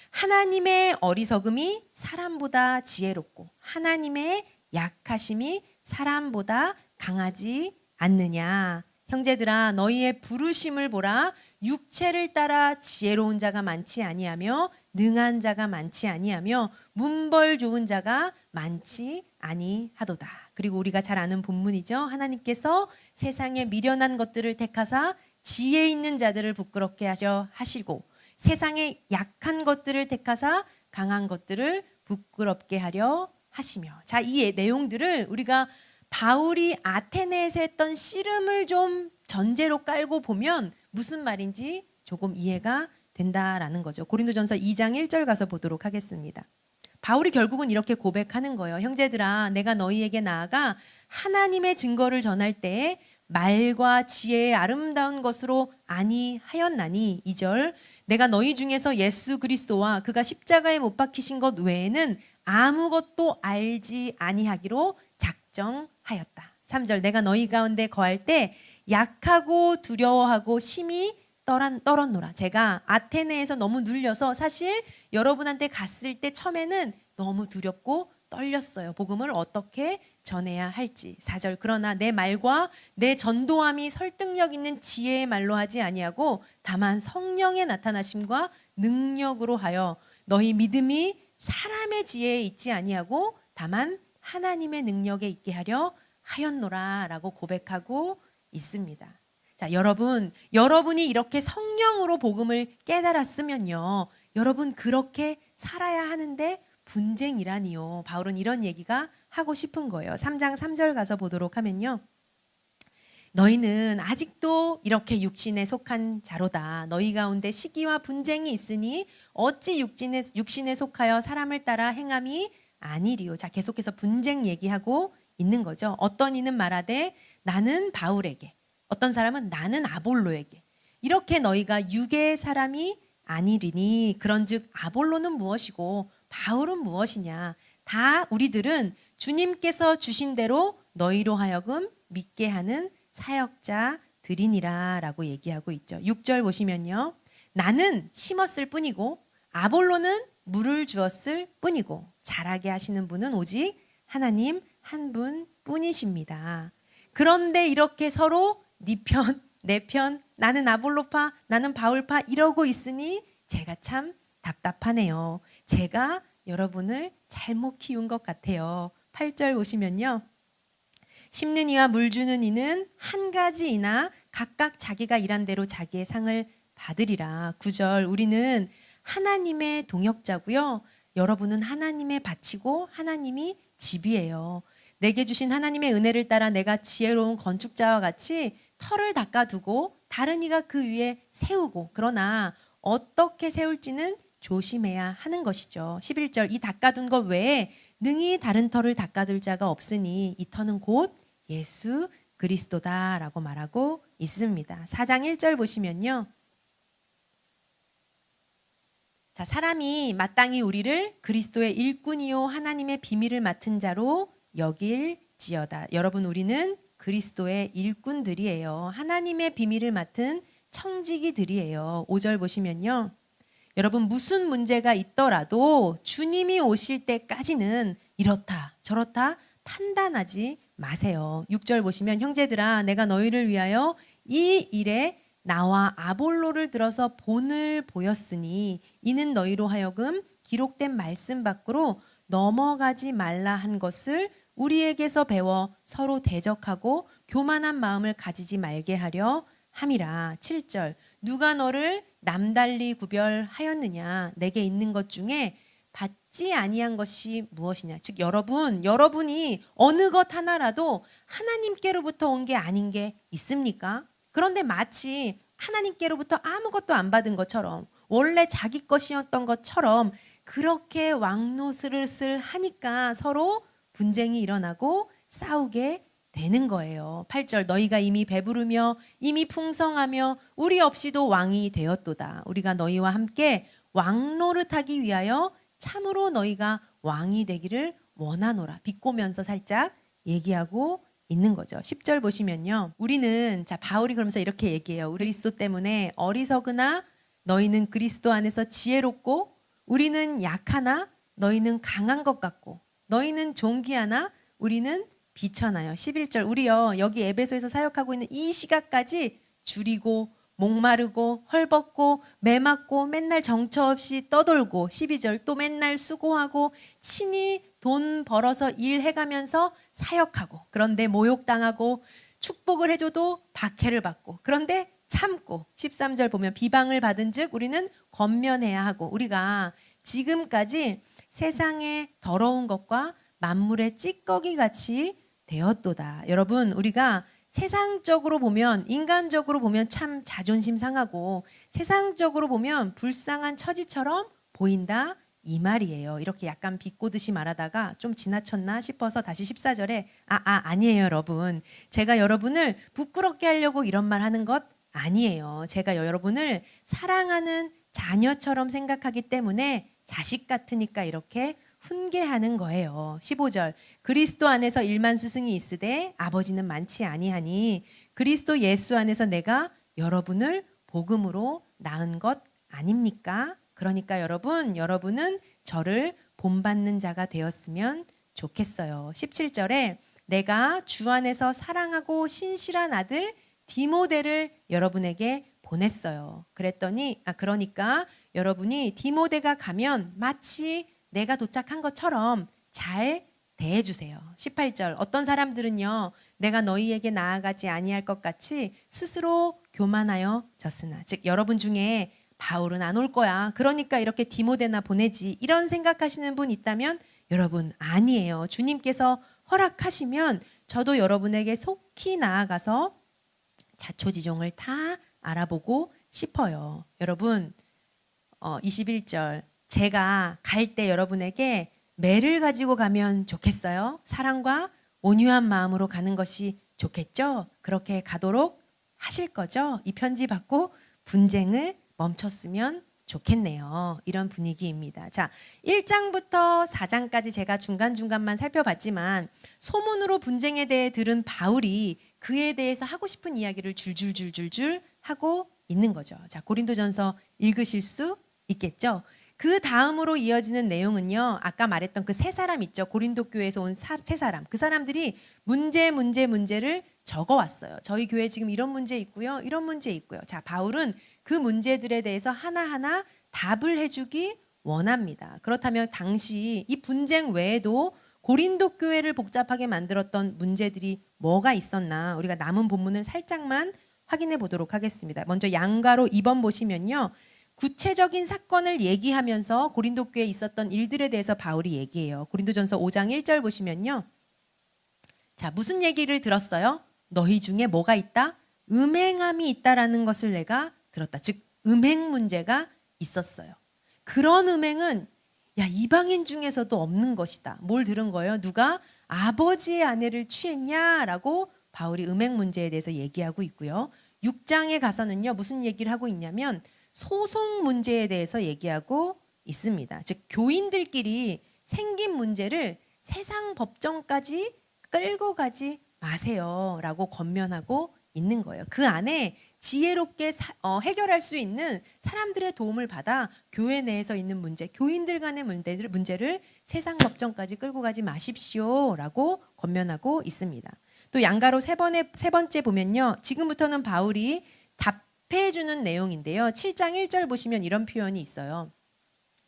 하나님의 어리석음이 사람보다 지혜롭고 하나님의 약하심이 사람보다 강하지 않느냐. 형제들아 너희의 부르심을 보라. 육체를 따라 지혜로운 자가 많지 아니하며 능한 자가 많지 아니하며 문벌 좋은 자가 많지 아니하도다. 그리고 우리가 잘 아는 본문이죠. 하나님께서 세상에 미련한 것들을 택하사 지혜 있는 자들을 부끄럽게 하려 하시고 세상에 약한 것들을 택하사 강한 것들을 부끄럽게 하려 하시며. 자, 이 내용들을 우리가 바울이 아테네에서 했던 씨름을 좀 전제로 깔고 보면 무슨 말인지 조금 이해가 된다라는 거죠. 고린도전서 2장 1절 가서 보도록 하겠습니다. 바울이 결국은 이렇게 고백하는 거예요. 형제들아, 내가 너희에게 나아가 하나님의 증거를 전할 때에 말과 지혜의 아름다운 것으로 아니하였나니. 2절, 내가 너희 중에서 예수 그리스도와 그가 십자가에 못 박히신 것 외에는 아무것도 알지 아니하기로 작정하였다. 3절, 내가 너희 가운데 거할 때 약하고 두려워하고 심히 떨었노라. 제가 아테네에서 너무 눌려서 사실 여러분한테 갔을 때 처음에는 너무 두렵고 떨렸어요. 복음을 어떻게 전해야 할지. 4절, 그러나 내 말과 내 전도함이 설득력 있는 지혜의 말로 하지 아니하고 다만 성령의 나타나심과 능력으로 하여 너희 믿음이 사람의 지혜에 있지 아니하고 다만 하나님의 능력에 있게 하려 하였노라 라고 고백하고 있습니다. 자, 여러분이 이렇게 성령으로 복음을 깨달았으면요, 여러분 그렇게 살아야 하는데 분쟁이라니요. 바울은 이런 얘기가 하고 싶은 거예요. 3장 3절 가서 보도록 하면요, 너희는 아직도 이렇게 육신에 속한 자로다. 너희 가운데 시기와 분쟁이 있으니 어찌 육신에 속하여 사람을 따라 행함이 아니리요. 자, 계속해서 분쟁 얘기하고 있는 거죠. 어떤 이는 말하되 나는 바울에게, 어떤 사람은 나는 아볼로에게. 이렇게 너희가 육의 사람이 아니리니 그런즉 아볼로는 무엇이고 바울은 무엇이냐. 다 우리들은 주님께서 주신 대로 너희로 하여금 믿게 하는 사역자들이니라 라고 얘기하고 있죠. 6절 보시면요, 나는 심었을 뿐이고 아볼로는 물을 주었을 뿐이고 자라게 하시는 분은 오직 하나님 한 분뿐이십니다. 그런데 이렇게 서로 네 편, 내 편, 나는 아볼로파, 나는 바울파 이러고 있으니 제가 참 답답하네요. 제가 여러분을 잘못 키운 것 같아요. 8절 보시면요, 심는 이와 물 주는 이는 한 가지이나 각각 자기가 일한 대로 자기의 상을 받으리라. 9절, 우리는 하나님의 동역자고요, 여러분은 하나님의 밭이고 하나님이 집이에요. 내게 주신 하나님의 은혜를 따라 내가 지혜로운 건축자와 같이 터를 닦아두고 다른 이가 그 위에 세우고, 그러나 어떻게 세울지는 조심해야 하는 것이죠. 11절, 이 닦아둔 것 외에 능히 다른 터를 닦아둘 자가 없으니 이 터는 곧 예수 그리스도다라고 말하고 있습니다. 4장 1절 보시면요, 자, 사람이 마땅히 우리를 그리스도의 일꾼이요 하나님의 비밀을 맡은 자로 여길지어다. 여러분, 우리는 그리스도의 일꾼들이에요. 하나님의 비밀을 맡은 청지기들이에요. 5절 보시면요, 여러분 무슨 문제가 있더라도 주님이 오실 때까지는 이렇다 저렇다 판단하지 마세요. 6절 보시면, 형제들아, 내가 너희를 위하여 이 일에 나와 아볼로를 들어서 본을 보였으니 이는 너희로 하여금 기록된 말씀 밖으로 넘어가지 말라 한 것을 우리에게서 배워 서로 대적하고 교만한 마음을 가지지 말게 하려 함이라. 7절, 누가 너를 남달리 구별하였느냐. 내게 있는 것 중에 받지 아니한 것이 무엇이냐. 즉 여러분이 어느 것 하나라도 하나님께로부터 온 게 아닌 게 있습니까? 그런데 마치 하나님께로부터 아무것도 안 받은 것처럼, 원래 자기 것이었던 것처럼 그렇게 왕노릇을 하니까 서로 분쟁이 일어나고 싸우게 되는 거예요. 8절, 너희가 이미 배부르며 이미 풍성하며 우리 없이도 왕이 되었도다. 우리가 너희와 함께 왕노릇하기 위하여 참으로 너희가 왕이 되기를 원하노라. 비꼬면서 살짝 얘기하고 있는 거죠. 10절 보시면요, 우리는, 자, 바울이 그러면서 이렇게 얘기해요. 그리스도 때문에 어리석으나 너희는 그리스도 안에서 지혜롭고 우리는 약하나 너희는 강한 것 같고 너희는 존귀하나 우리는 비천하여. 11절, 우리요 여기 에베소에서 사역하고 있는 이 시각까지 줄이고 목마르고 헐벗고 매맞고 맨날 정처 없이 떠돌고, 12절, 또 맨날 수고하고 친히 돈 벌어서 일해가면서 사역하고, 그런데 모욕당하고 축복을 해줘도 박해를 받고, 그런데 참고, 13절 보면 비방을 받은 즉 우리는 권면해야 하고, 우리가 지금까지 세상의 더러운 것과 만물의 찌꺼기 같이 되었도다. 여러분, 우리가 세상적으로 보면, 인간적으로 보면 참 자존심 상하고 세상적으로 보면 불쌍한 처지처럼 보인다 이 말이에요. 이렇게 약간 비꼬듯이 말하다가 좀 지나쳤나 싶어서 다시 14절에 아니에요, 여러분. 제가 여러분을 부끄럽게 하려고 이런 말 하는 것 아니에요. 제가 여러분을 사랑하는 자녀처럼 생각하기 때문에 자식 같으니까 이렇게 훈계하는 거예요. 15절 그리스도 안에서 일만 스승이 있으되 아버지는 많지 아니하니 그리스도 예수 안에서 내가 여러분을 복음으로 낳은 것 아닙니까? 그러니까 여러분은 저를 본받는 자가 되었으면 좋겠어요. 17절에 내가 주 안에서 사랑하고 신실한 아들 디모데를 여러분에게 보냈어요. 그러니까 여러분이 디모데가 가면 마치 내가 도착한 것처럼 잘 대해주세요. 18절 어떤 사람들은요 내가 너희에게 나아가지 아니할 것 같이 스스로 교만하여 졌으나 즉 여러분 중에 바울은 안 올 거야. 그러니까 이렇게 디모데나 보내지. 이런 생각하시는 분 있다면 여러분 아니에요. 주님께서 허락하시면 저도 여러분에게 속히 나아가서 자초지종을 다 알아보고 싶어요. 여러분 21절 제가 갈 때 여러분에게 매를 가지고 가면 좋겠어요? 사랑과 온유한 마음으로 가는 것이 좋겠죠? 그렇게 가도록 하실 거죠? 이 편지 받고 분쟁을 멈췄으면 좋겠네요. 이런 분위기입니다. 자, 1장부터 4장까지 제가 중간중간만 살펴봤지만 소문으로 분쟁에 대해 들은 바울이 그에 대해서 하고 싶은 이야기를 줄줄줄줄줄 하고 있는 거죠. 자, 고린도전서 읽으실 수 있겠죠? 그 다음으로 이어지는 내용은요. 아까 말했던 그 세 사람 있죠. 고린도 교회에서 온 세 사람. 그 사람들이 문제를 적어왔어요. 저희 교회 지금 이런 문제 있고요. 이런 문제 있고요. 자, 바울은 그 문제들에 대해서 하나하나 답을 해주기 원합니다. 그렇다면 당시 이 분쟁 외에도 고린도 교회를 복잡하게 만들었던 문제들이 뭐가 있었나 우리가 남은 본문을 살짝만 확인해 보도록 하겠습니다. 먼저 양가로 2번 보시면요. 구체적인 사건을 얘기하면서 고린도 교회에 있었던 일들에 대해서 바울이 얘기해요. 고린도전서 5장 1절 보시면요. 자, 무슨 얘기를 들었어요? 너희 중에 뭐가 있다? 음행함이 있다라는 것을 내가 들었다. 즉 음행 문제가 있었어요. 그런 음행은 이방인 중에서도 없는 것이다. 뭘 들은 거예요? 누가 아버지의 아내를 취했냐라고 바울이 음행 문제에 대해서 얘기하고 있고요. 6장에 가서는요. 무슨 얘기를 하고 있냐면 소송 문제에 대해서 얘기하고 있습니다. 즉 교인들끼리 생긴 문제를 세상 법정까지 끌고 가지 마세요라고 권면하고 있는 거예요. 그 안에 지혜롭게 해결할 수 있는 사람들의 도움을 받아 교회 내에서 있는 문제, 교인들 간의 문제를 세상 법정까지 끌고 가지 마십시오라고 권면하고 있습니다. 또 양가로 세 번째 보면요. 지금부터는 바울이 답해주는 내용인데요. 7장 1절 보시면 이런 표현이 있어요.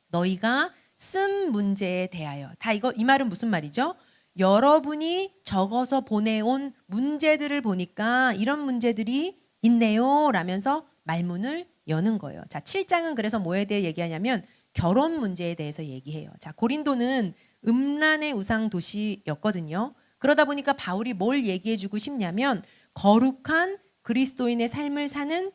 너희가 쓴 문제에 대하여. 이 말은 무슨 말이죠? 여러분이 적어서 보내온 문제들을 보니까 이런 문제들이 있네요 라면서 말문을 여는 거예요. 자, 7장은 그래서 뭐에 대해 얘기하냐면 결혼 문제에 대해서 얘기해요. 자, 고린도는 음란의 우상 도시였거든요. 그러다 보니까 바울이 뭘 얘기해 주고 싶냐면 거룩한 그리스도인의 삶을 사는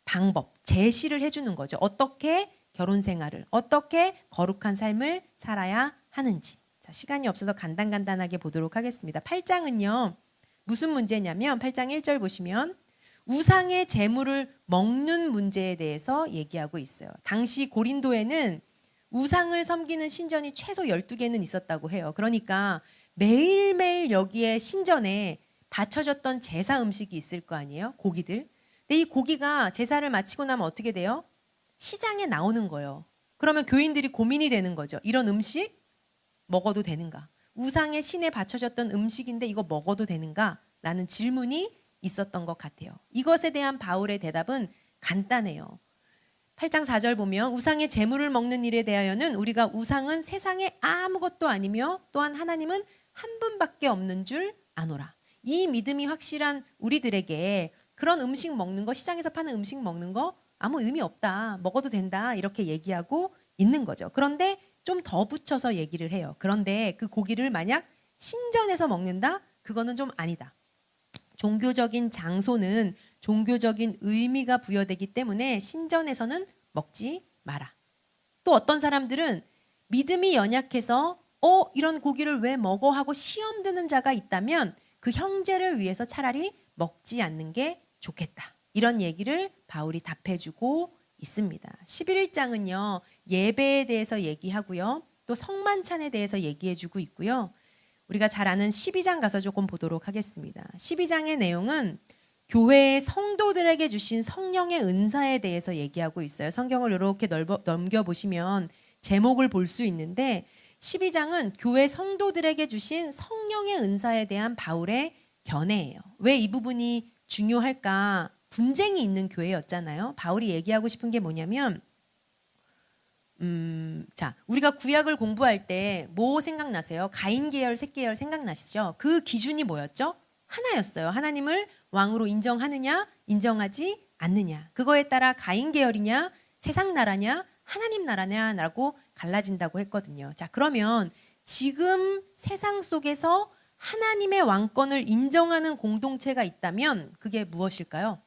방법, 제시를 해주는 거죠. 어떻게 결혼 생활을, 어떻게 거룩한 삶을 살아야 하는지. 자, 시간이 없어서 간단하게 보도록 하겠습니다. 8장은요. 무슨 문제냐면 8장 1절 보시면 우상의 재물을 먹는 문제에 대해서 얘기하고 있어요. 당시 고린도에는 우상을 섬기는 신전이 최소 12개는 있었다고 해요. 그러니까 매일매일 여기에 신전에 바쳐졌던 제사 음식이 있을 거 아니에요? 고기들. 근데 이 고기가 제사를 마치고 나면 어떻게 돼요? 시장에 나오는 거예요. 그러면 교인들이 고민이 되는 거죠. 이런 음식 먹어도 되는가? 우상의 신에 바쳐졌던 음식인데 이거 먹어도 되는가? 라는 질문이 있었던 것 같아요. 이것에 대한 바울의 대답은 간단해요. 8장 4절 보면 우상의 재물을 먹는 일에 대하여는 우리가 우상은 세상에 아무것도 아니며 또한 하나님은 한 분밖에 없는 줄 아노라. 이 믿음이 확실한 우리들에게 그런 음식 먹는 거, 시장에서 파는 음식 먹는 거 아무 의미 없다. 먹어도 된다. 이렇게 얘기하고 있는 거죠. 그런데 좀 더 붙여서 얘기를 해요. 그런데 그 고기를 만약 신전에서 먹는다? 그거는 좀 아니다. 종교적인 장소는 종교적인 의미가 부여되기 때문에 신전에서는 먹지 마라. 또 어떤 사람들은 믿음이 연약해서 이런 고기를 왜 먹어 하고 시험 드는 자가 있다면 그 형제를 위해서 차라리 먹지 않는 게 좋겠다. 이런 얘기를 바울이 답해주고 있습니다. 11장은요. 예배에 대해서 얘기하고요. 또 성만찬에 대해서 얘기해주고 있고요. 우리가 잘 아는 12장 가서 조금 보도록 하겠습니다. 12장의 내용은 교회의 성도들에게 주신 성령의 은사에 대해서 얘기하고 있어요. 성경을 이렇게 넘겨보시면 제목을 볼 수 있는데 12장은 교회 성도들에게 주신 성령의 은사에 대한 바울의 견해예요. 왜 이 부분이 중요할까? 분쟁이 있는 교회였잖아요. 바울이 얘기하고 싶은 게 뭐냐면 자, 우리가 구약을 공부할 때 뭐 생각나세요? 가인 계열, 셋 계열 생각나시죠? 그 기준이 뭐였죠? 하나였어요. 하나님을 왕으로 인정하느냐, 인정하지 않느냐. 그거에 따라 가인 계열이냐, 세상 나라냐, 하나님 나라냐라고 갈라진다고 했거든요. 자, 그러면 지금 세상 속에서 하나님의 왕권을 인정하는 공동체가 있다면 그게 무엇일까요?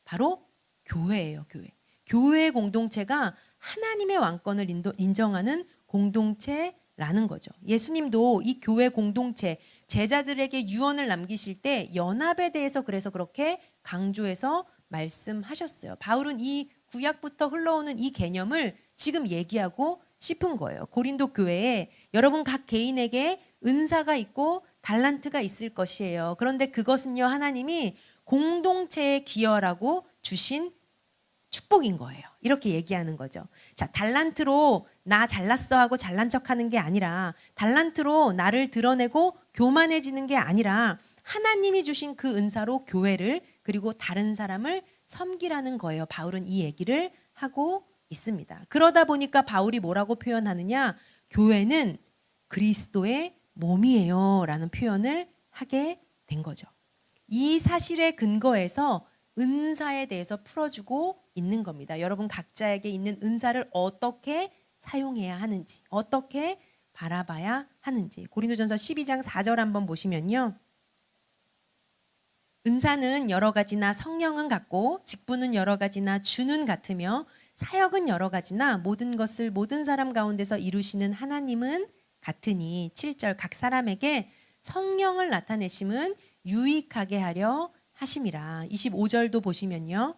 바로 교회예요, 교회. 교회 공동체가 하나님의 왕권을 인정하는 공동체라는 거죠. 예수님도 이 교회 공동체, 제자들에게 유언을 남기실 때 연합에 대해서 그래서 그렇게 강조해서 말씀하셨어요. 바울은 이 구약부터 흘러오는 이 개념을 지금 얘기하고 싶은 거예요. 고린도 교회에 여러분 각 개인에게 은사가 있고 달란트가 있을 것이에요. 그런데 그것은요, 하나님이 공동체에 기여라고 주신 축복인 거예요. 이렇게 얘기하는 거죠. 자, 달란트로 나 잘났어 하고 잘난 척하는 게 아니라, 달란트로 나를 드러내고 교만해지는 게 아니라 하나님이 주신 그 은사로 교회를 그리고 다른 사람을 섬기라는 거예요. 바울은 이 얘기를 하고 있습니다. 그러다 보니까 바울이 뭐라고 표현하느냐? 교회는 그리스도의 몸이에요 라는 표현을 하게 된 거죠. 이 사실에 근거해서 은사에 대해서 풀어주고 있는 겁니다. 여러분 각자에게 있는 은사를 어떻게 사용해야 하는지, 어떻게 바라봐야 하는지. 고린도전서 12장 4절 한번 보시면요. 은사는 여러 가지나 성령은 같고 직분은 여러 가지나 주는 같으며 사역은 여러 가지나 모든 것을 모든 사람 가운데서 이루시는 하나님은 같으니 7절 각 사람에게 성령을 나타내심은 유익하게 하려 하심이라. 25절도 보시면요.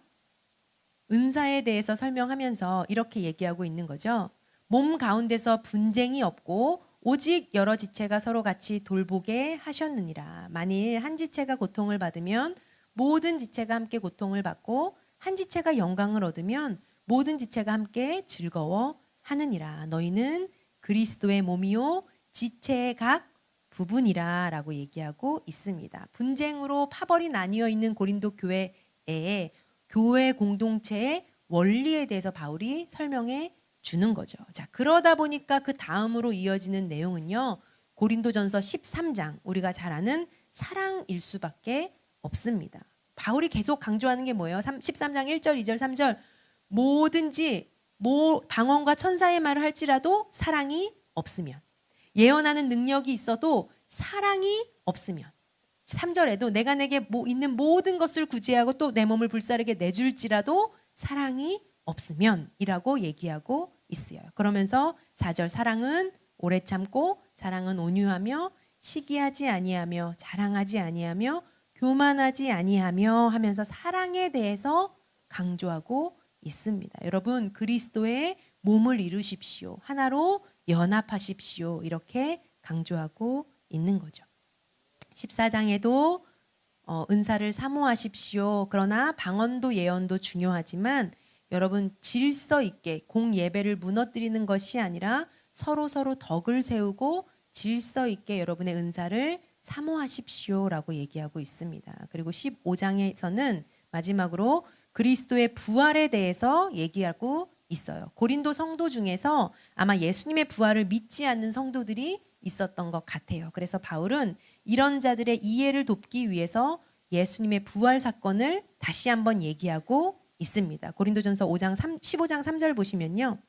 은사에 대해서 설명하면서 이렇게 얘기하고 있는 거죠. 몸 가운데서 분쟁이 없고 오직 여러 지체가 서로 같이 돌보게 하셨느니라. 만일 한 지체가 고통을 받으면 모든 지체가 함께 고통을 받고 한 지체가 영광을 얻으면 모든 지체가 함께 즐거워하느니라. 너희는 그리스도의 몸이요 지체의 각 부분이라 라고 얘기하고 있습니다. 분쟁으로 파벌이 나뉘어 있는 고린도 교회에 교회 공동체의 원리에 대해서 바울이 설명해 주는 거죠. 자, 그러다 보니까 그 다음으로 이어지는 내용은요. 고린도전서 13장, 우리가 잘 아는 사랑일 수밖에 없습니다. 바울이 계속 강조하는 게 뭐예요? 13장 1절, 2절, 3절 뭐든지 방언과 천사의 말을 할지라도 사랑이 없으면, 예언하는 능력이 있어도 사랑이 없으면, 3절에도 내가 내게 있는 모든 것을 구제하고 또 내 몸을 불사르게 내줄지라도 사랑이 없으면 이라고 얘기하고 있어요. 그러면서 4절 사랑은 오래 참고 사랑은 온유하며 시기하지 아니하며 자랑하지 아니하며 교만하지 아니하며 하면서 사랑에 대해서 강조하고 있습니다. 여러분 그리스도의 몸을 이루십시오. 하나로 연합하십시오. 이렇게 강조하고 있는 거죠. 14장에도 은사를 사모하십시오. 그러나 방언도 예언도 중요하지만 여러분 질서 있게 공예배를 무너뜨리는 것이 아니라 서로 덕을 세우고 질서 있게 여러분의 은사를 사모하십시오라고 얘기하고 있습니다. 그리고 15장에서는 마지막으로 그리스도의 부활에 대해서 얘기하고 있어요. 고린도 성도 중에서 아마 예수님의 부활을 믿지 않는 성도들이 있었던 것 같아요. 그래서 바울은 이런 자들의 이해를 돕기 위해서 예수님의 부활 사건을 다시 한번 얘기하고 있습니다. 고린도전서 15장 3절 보시면요.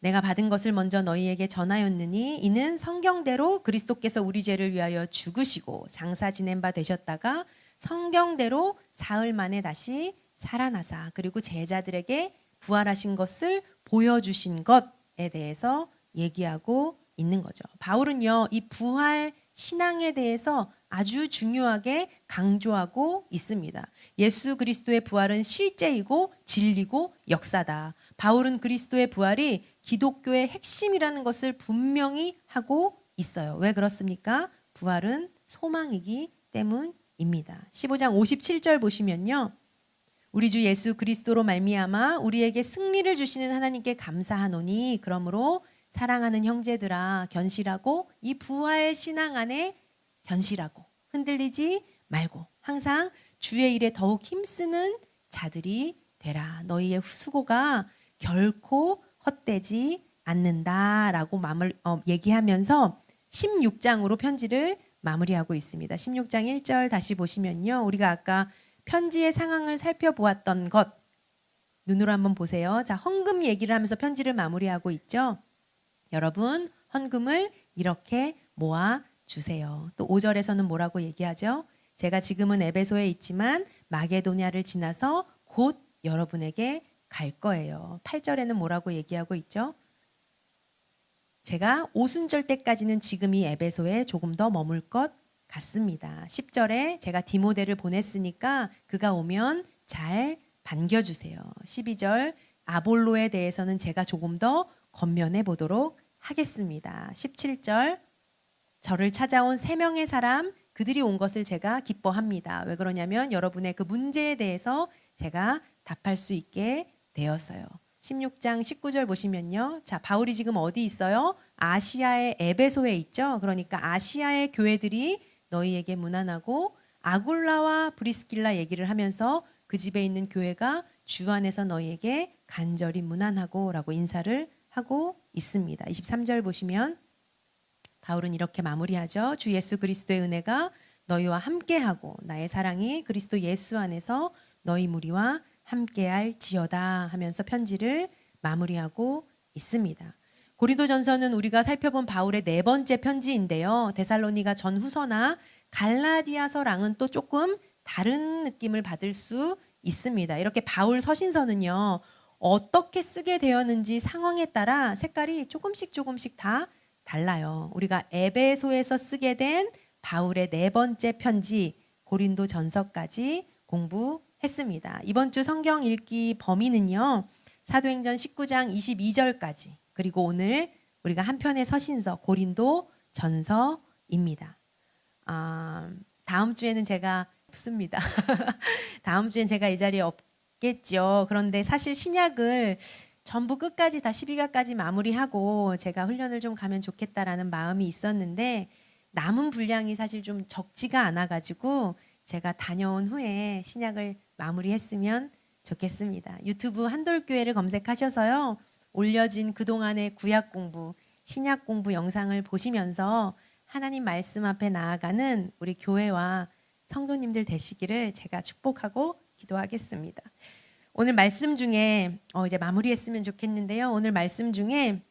내가 받은 것을 먼저 너희에게 전하였느니 이는 성경대로 그리스도께서 우리 죄를 위하여 죽으시고 장사 지낸 바 되셨다가 성경대로 사흘 만에 다시 살아나사 그리고 제자들에게 부활하신 것을 보여주신 것 부활에 대해서 얘기하고 있는 거죠. 바울은요, 이 부활 신앙에 대해서 아주 중요하게 강조하고 있습니다. 예수 그리스도의 부활은 실제이고 진리고 역사다. 바울은 그리스도의 부활이 기독교의 핵심이라는 것을 분명히 하고 있어요. 왜 그렇습니까? 부활은 소망이기 때문입니다. 15장 57절 보시면요. 우리 주 예수 그리스도로 말미암아 우리에게 승리를 주시는 하나님께 감사하노니 그러므로 사랑하는 형제들아 견실하고 이 부활 신앙 안에 견실하고 흔들리지 말고 항상 주의 일에 더욱 힘쓰는 자들이 되라. 너희의 수고가 결코 헛되지 않는다라고 얘기하면서 16장으로 편지를 마무리하고 있습니다. 16장 1절 다시 보시면요. 우리가 아까 편지의 상황을 살펴보았던 것 눈으로 한번 보세요. 자, 헌금 얘기를 하면서 편지를 마무리하고 있죠. 여러분, 헌금을 이렇게 모아 주세요. 또 5절에서는 뭐라고 얘기하죠? 제가 지금은 에베소에 있지만 마게도냐를 지나서 곧 여러분에게 갈 거예요. 8절에는 뭐라고 얘기하고 있죠? 제가 오순절 때까지는 지금 이 에베소에 조금 더 머물 것 같습니다. 10절에 제가 디모데를 보냈으니까 그가 오면 잘 반겨주세요. 12절 아볼로에 대해서는 제가 조금 더 권면해 보도록 하겠습니다. 17절 저를 찾아온 3명의 사람 그들이 온 것을 제가 기뻐합니다. 왜 그러냐면 여러분의 그 문제에 대해서 제가 답할 수 있게 되었어요. 16장 19절 보시면요. 자, 바울이 지금 어디 있어요? 아시아의 에베소에 있죠. 그러니까 아시아의 교회들이 너희에게 문안하고 아굴라와 브리스길라 얘기를 하면서 그 집에 있는 교회가 주 안에서 너희에게 간절히 문안하고 라고 인사를 하고 있습니다. 23절 보시면 바울은 이렇게 마무리하죠. 주 예수 그리스도의 은혜가 너희와 함께하고 나의 사랑이 그리스도 예수 안에서 너희 무리와 함께할 지어다 하면서 편지를 마무리하고 있습니다. 고린도전서는 우리가 살펴본 바울의 4번째 편지인데요. 데살로니가 전후서나 갈라디아서랑은 또 조금 다른 느낌을 받을 수 있습니다. 이렇게 바울 서신서는요. 어떻게 쓰게 되었는지 상황에 따라 색깔이 조금씩 다 달라요. 우리가 에베소에서 쓰게 된 바울의 4번째 편지 고린도전서까지 공부했습니다. 이번 주 성경 읽기 범위는요. 사도행전 19장 22절까지 그리고 오늘 우리가 한 편의 서신서 고린도전서입니다. 다음 주에는 제가 없습니다. 다음 주엔 제가 이 자리에 없겠죠. 그런데 사실 신약을 전부 끝까지 다 12가까지 마무리하고 제가 훈련을 좀 가면 좋겠다라는 마음이 있었는데 남은 분량이 사실 좀 적지가 않아가지고 제가 다녀온 후에 신약을 마무리했으면 좋겠습니다. 유튜브 한돌교회를 검색하셔서요. 올려진 그동안의 구약 공부, 신약 공부 영상을 보시면서 하나님 말씀 앞에 나아가는 우리 교회와 성도님들 되시기를 제가 축복하고 기도하겠습니다. 오늘 말씀 중에 이제 마무리했으면 좋겠는데요. 오늘 말씀 중에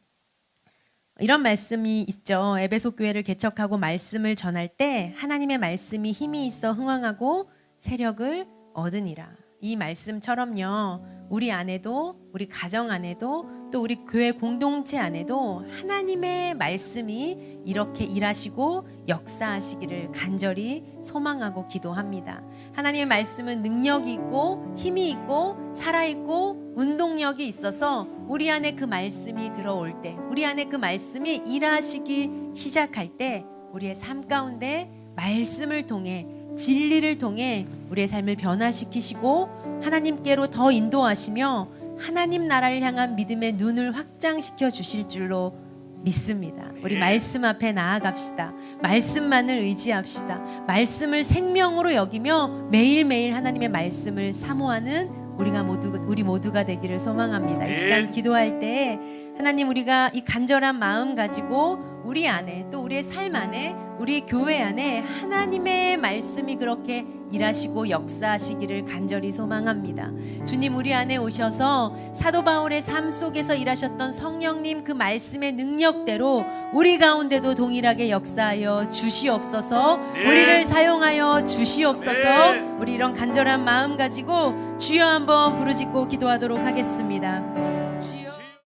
이런 말씀이 있죠. 에베소 교회를 개척하고 말씀을 전할 때 하나님의 말씀이 힘이 있어 흥왕하고 세력을 얻으니라. 이 말씀처럼요. 우리 안에도 우리 가정 안에도 또 우리 교회 공동체 안에도 하나님의 말씀이 이렇게 일하시고 역사하시기를 간절히 소망하고 기도합니다. 하나님의 말씀은 능력이 있고 힘이 있고 살아있고 운동력이 있어서 우리 안에 그 말씀이 들어올 때 우리 안에 그 말씀이 일하시기 시작할 때 우리의 삶 가운데 말씀을 통해 진리를 통해 우리의 삶을 변화시키시고 하나님께로 더 인도하시며 하나님 나라를 향한 믿음의 눈을 확장시켜 주실 줄로 믿습니다. 우리 말씀 앞에 나아갑시다. 말씀만을 의지합시다. 말씀을 생명으로 여기며 매일매일 하나님의 말씀을 사모하는 우리 모두가 되기를 소망합니다. 이 시간 기도할 때 하나님 우리가 이 간절한 마음 가지고 우리 안에 또 우리의 삶 안에 우리 교회 안에 하나님의 말씀이 그렇게 일하시고 역사하시기를 간절히 소망합니다. 주님 우리 안에 오셔서 사도 바울의 삶 속에서 일하셨던 성령님 그 말씀의 능력대로 우리 가운데도 동일하게 역사하여 주시옵소서. 우리를 사용하여 주시옵소서. 우리 이런 간절한 마음 가지고 주여 한번 부르짖고 기도하도록 하겠습니다.